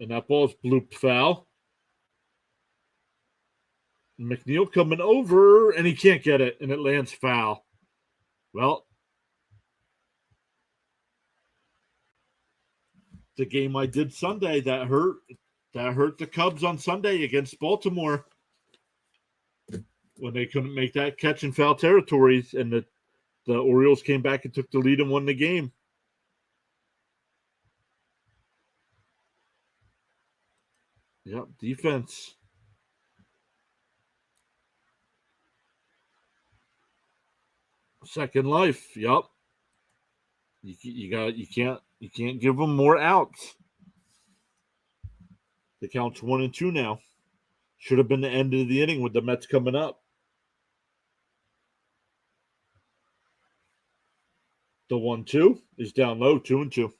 And that ball's blooped foul. McNeil coming over, and he can't get it, and it lands foul. Well, the game I did Sunday, that hurt. That hurt the Cubs on Sunday against Baltimore when they couldn't make that catch in foul territories, and the Orioles came back and took the lead and won the game. Yep, defense. Second life. Yep. You can't give them more outs. The count's 1-2 now. Should have been the end of the inning with the Mets coming up. The 1-2 is down low, 2-2.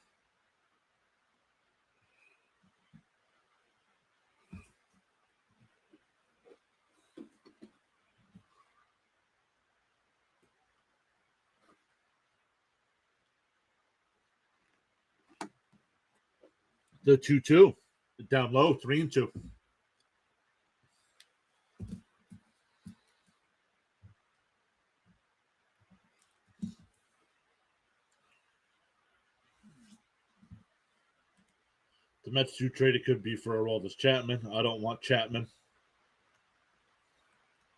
The 2-2 down low, 3-2. The Mets do trade. It could be for Aroldis Chapman. I don't want Chapman.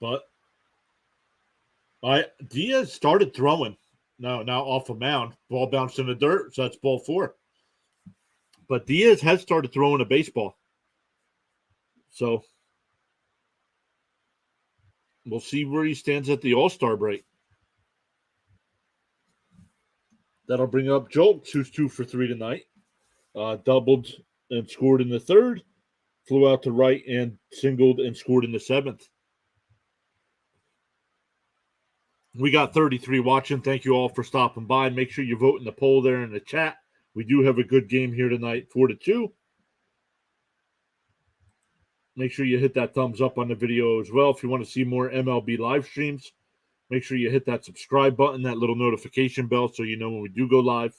But Diaz started throwing. Now off a mound. Ball bounced in the dirt, so that's ball 4. But Diaz has started throwing a baseball. So we'll see where he stands at the All-Star break. That'll bring up Jolks, who's 2 for 3 tonight. Doubled and scored in the 3rd. Flew out to right and singled and scored in the 7th. We got 33 watching. Thank you all for stopping by. Make sure you vote in the poll there in the chat. We do have a good game here tonight, 4-2. Make sure you hit that thumbs up on the video as well. If you want to see more MLB live streams, make sure you hit that subscribe button, that little notification bell, so you know when we do go live.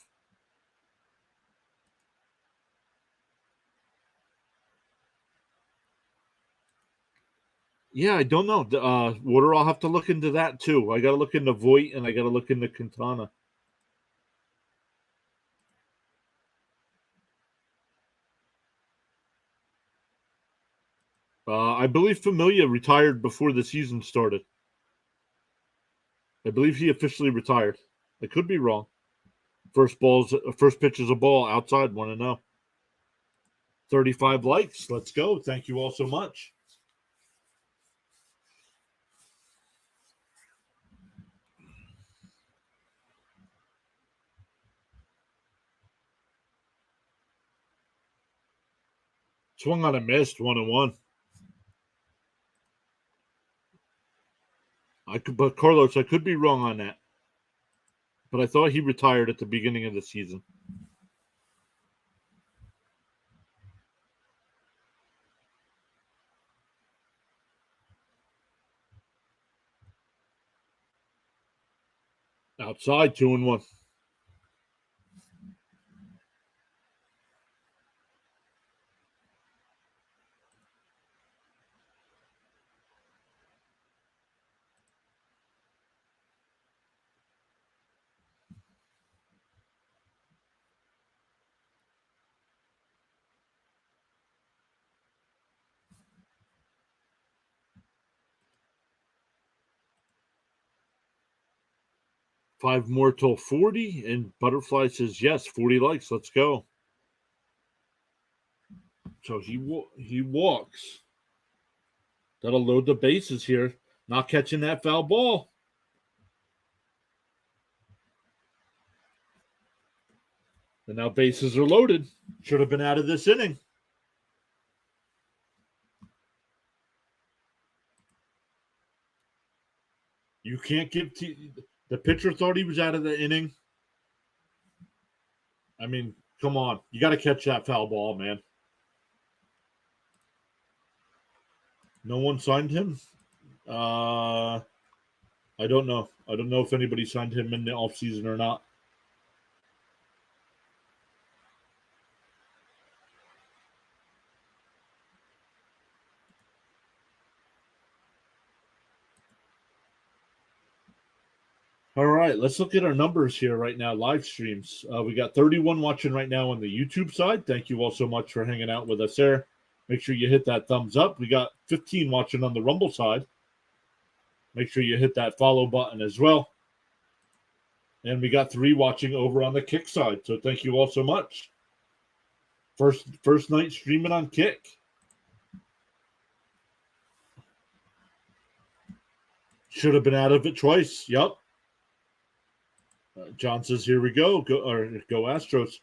Yeah, I don't know. Water, I'll have to look into that too. I got to look into Voight and I got to look into Quintana. I believe Familia retired before the season started. I believe he officially retired. I could be wrong. First pitch is a ball outside, 1-0. 35 likes. Let's go. Thank you all so much. Swung on a missed, 1-1. But Carlos, I could be wrong on that. But I thought he retired at the beginning of the season. Outside, 2-1. 5 more till 40, and Butterfly says yes, 40 likes. Let's go. So he walks. That'll load the bases here. Not catching that foul ball. And now bases are loaded. Should have been out of this inning. You can't give the pitcher thought he was out of the inning. I mean, come on. You got to catch that foul ball, man. No one signed him? I don't know. I don't know if anybody signed him in the offseason or not. All right, let's look at our numbers here right now, live streams. We got 31 watching right now on the YouTube side. Thank you all so much for hanging out with us there. Make sure you hit that thumbs up. We got 15 watching on the Rumble side. Make sure you hit that follow button as well. And we got 3 watching over on the Kick side. So thank you all so much. First night streaming on Kick. Should have been out of it twice. Yep. John says, "Here we go. Go Astros,"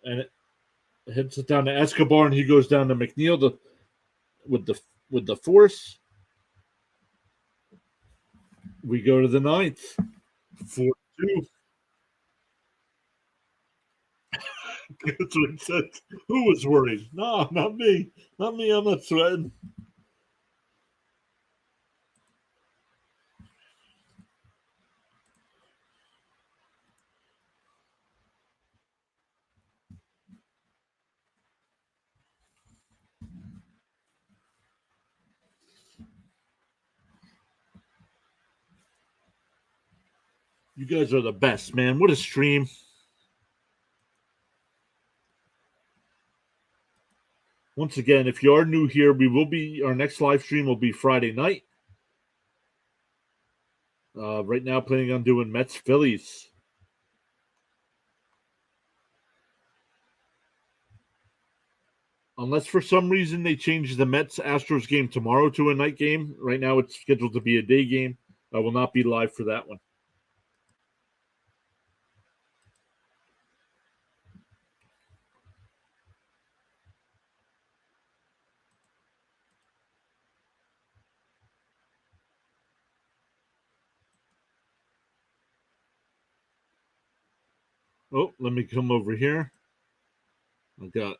and it hits it down to Escobar, and he goes down to McNeil with the force. We go to the 9th, 4-2. That's what it said. Who was worried? No, not me. Not me. I'm not sweating. You guys are the best, man. What a stream. Once again, if you are new here, our next live stream will be Friday night. Right now, planning on doing Mets Phillies. Unless for some reason they change the Mets Astros game tomorrow to a night game. Right now, it's scheduled to be a day game. I will not be live for that one. Oh, let me come over here. I got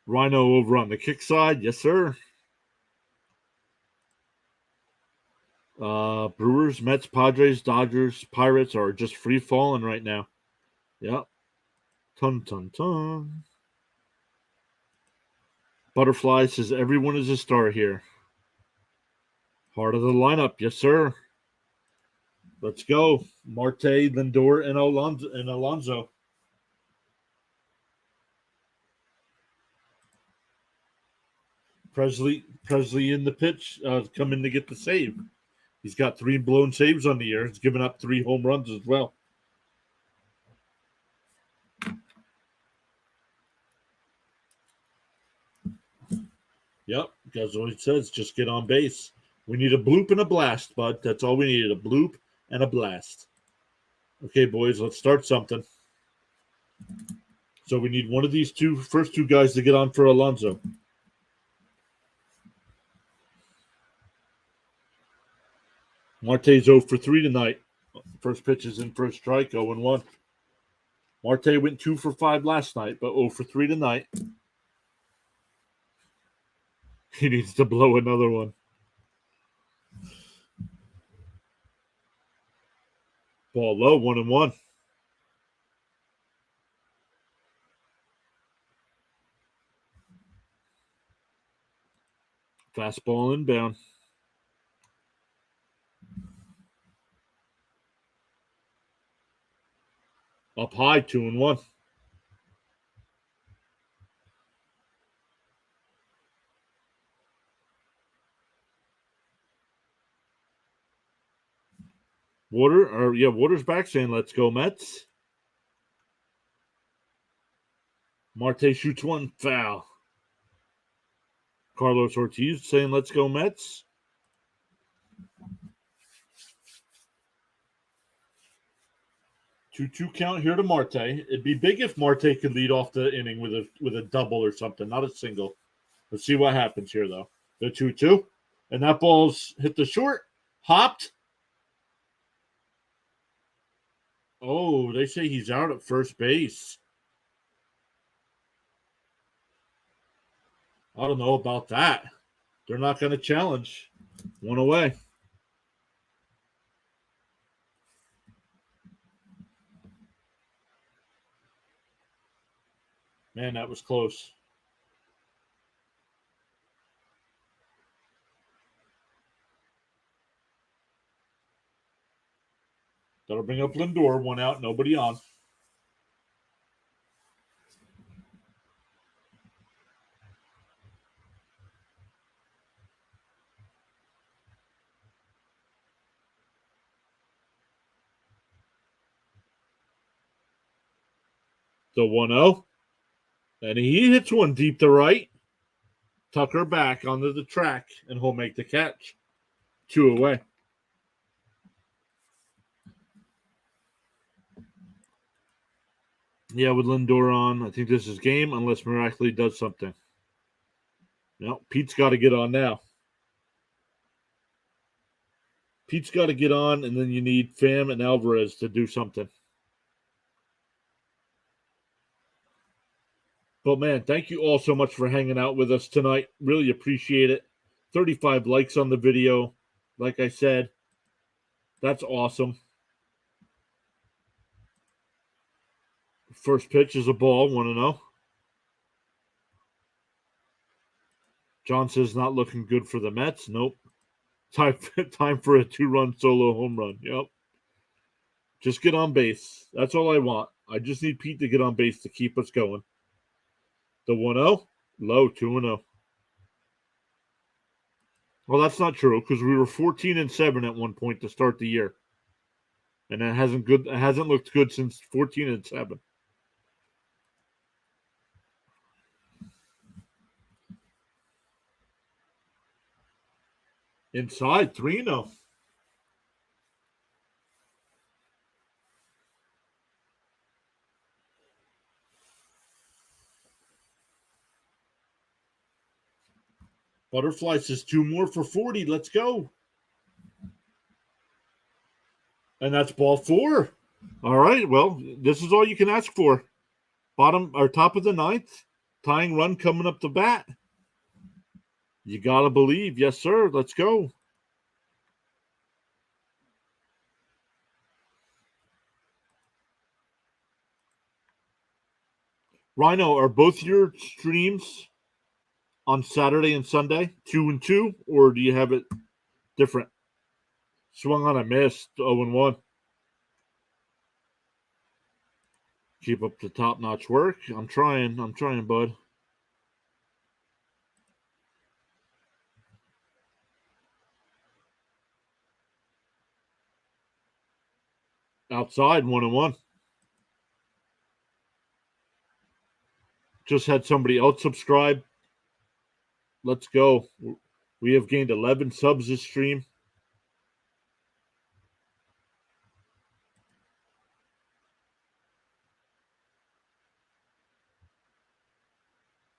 Rhino over on the Kick side. Yes, sir. Brewers, Mets, Padres, Dodgers, Pirates are just free falling right now. Yep. Ton. Butterfly says everyone is a star here. Heart of the lineup. Yes, sir. Let's go. Marte, Lindor, and Alonso. Presley in the pitch, coming to get the save. He's got 3 blown saves on the year. He's given up 3 home runs as well. Yep, as always says, just get on base. We need a bloop and a blast, bud. That's all we needed, a bloop and a blast. Okay, boys, let's start something. So we need one of these first two guys to get on for Alonso. Marte's 0 for 3 tonight. First pitch is in first strike, 0-1. Marte went 2 for 5 last night, but 0 for 3 tonight. He needs to blow another one. Ball low, 1-1. Fastball inbound. Up high, 2-1. Water's back saying, let's go, Mets. Marte shoots one, foul. Carlos Ortiz saying, let's go, Mets. Two count here to Marte. It'd be big if Marte could lead off the inning with a double or something, not a single. Let's see what happens here, though. The 2-2. And that ball's hit the short. Hopped. Oh, they say he's out at first base. I don't know about that. They're not going to challenge. One away. Man, that was close. That'll bring up Lindor. One out, nobody on. The 1-0. And he hits one deep to right. Tucker back onto the track, and he'll make the catch. 2 away. Yeah, with Lindor on, I think this is game unless Miraculous does something. No, Pete's got to get on now. Pete's got to get on, and then you need Pham and Alvarez to do something. But, man, thank you all so much for hanging out with us tonight. Really appreciate it. 35 likes on the video. Like I said, that's awesome. First pitch is a ball, 1-0. John says not looking good for the Mets. Nope. Time for a 2-run solo home run. Yep. Just get on base. That's all I want. I just need Pete to get on base to keep us going. The 1-0, low, 2-0. Well, that's not true because we were 14-7 at one point to start the year, and it hasn't looked good since 14-7. Inside 3-0. Butterfly says 2 more for 40. Let's go. And that's ball 4. All right. Well, this is all you can ask for. Bottom or top of the 9th. Tying run coming up the bat. You got to believe. Yes, sir. Let's go. Rhino, are both your streams on Saturday and Sunday 2 and 2, or do you have it different? Swung on a miss, 0-1. Keep up the top-notch work. I'm trying, bud. Outside, 1-1. Just had somebody else subscribe. Let's go. We have gained 11 subs this stream.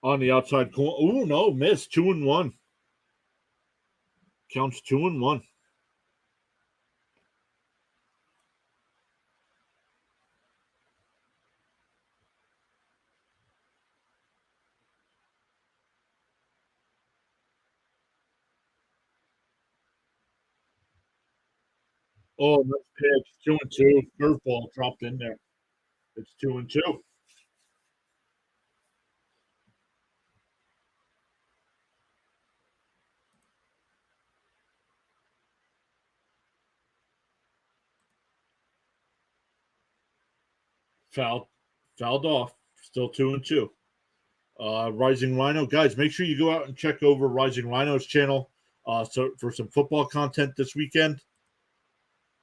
On the outside corner. Oh, no, miss. 2-1. Counts 2-1. Oh, nice pitch. 2-2. Curveball dropped in there. It's 2-2. Fouled off. Still 2-2. Rising Rhino. Guys, make sure you go out and check over Rising Rhino's channel so for some football content this weekend.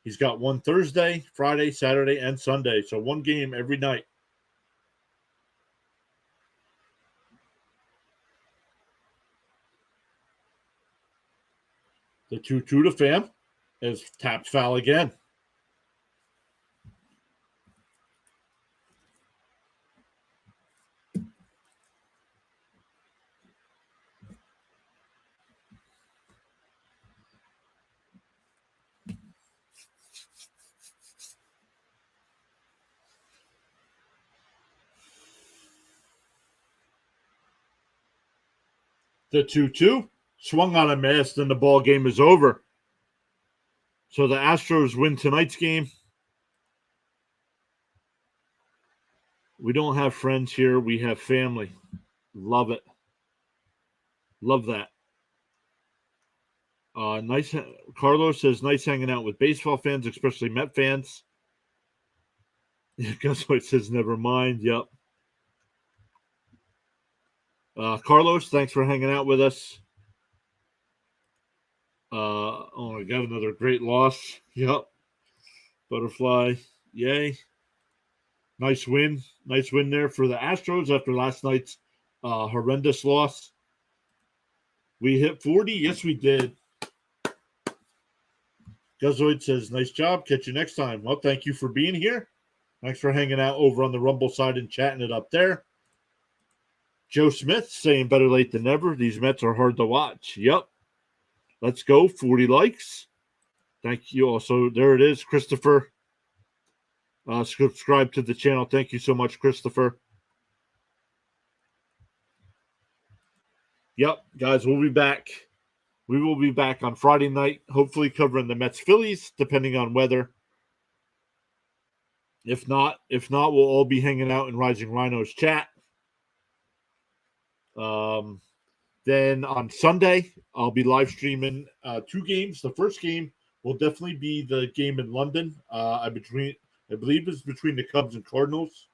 He's got one Thursday, Friday, Saturday, and Sunday. So one game every night. The 2-2 to Pham is tapped foul again. The 2-2 swung on a miss, and the ball game is over. So the Astros win tonight's game. We don't have friends here. We have family. Love it. Love that. Nice. Carlos says, nice hanging out with baseball fans, especially Met fans. Guess what? Says, never mind. Yep. Carlos, thanks for hanging out with us. I got another great loss. Yep. Butterfly. Yay. Nice win. Nice win there for the Astros after last night's horrendous loss. We hit 40. Yes, we did. Guzoid says, nice job. Catch you next time. Well, thank you for being here. Thanks for hanging out over on the Rumble side and chatting it up there. Joe Smith saying better late than never. These Mets are hard to watch. Yep. Let's go. 40 likes. Thank you. Also, there it is. Christopher. Subscribe to the channel. Thank you so much, Christopher. Yep, guys, we'll be back. We will be back on Friday night, hopefully covering the Mets Phillies, depending on weather. If not, we'll all be hanging out in Rising Rhinos chat. Then on Sunday, I'll be live streaming 2 games. The first game will definitely be the game in London. I believe it's between the Cubs and Cardinals.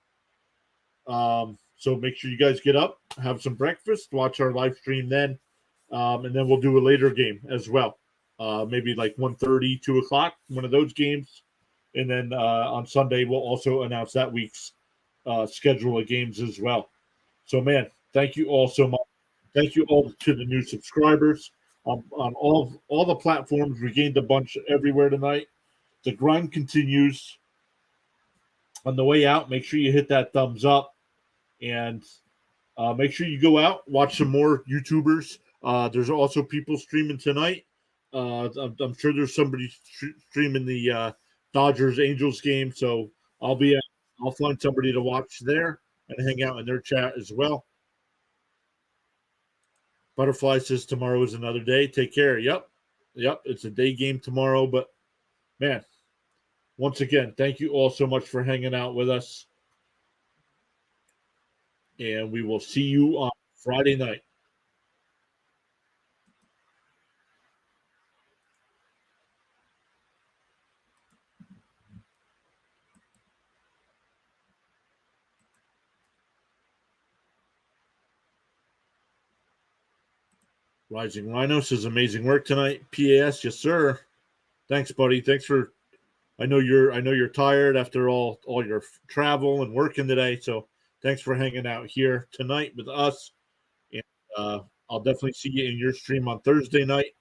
So make sure you guys get up, have some breakfast, watch our live stream then. And then we'll do a later game as well. Maybe like 1:30, 2 o'clock, one of those games. And then on Sunday, we'll also announce that week's schedule of games as well. So, man, thank you all so much. Thank you all to the new subscribers on all the platforms. We gained a bunch everywhere tonight. The grind continues. On the way out, make sure you hit that thumbs up. And make sure you go out, watch some more YouTubers. There's also people streaming tonight. I'm sure there's somebody streaming the Dodgers Angels game. So I'll find somebody to watch there and hang out in their chat as well. Butterfly says tomorrow is another day. Take care. Yep. It's a day game tomorrow. But man, once again, thank you all so much for hanging out with us. And we will see you on Friday night. Rising Rhino says amazing work tonight. PAS, yes sir. Thanks, buddy. Thanks for. I know you're tired after all your travel and working today. So thanks for hanging out here tonight with us. And I'll definitely see you in your stream on Thursday night.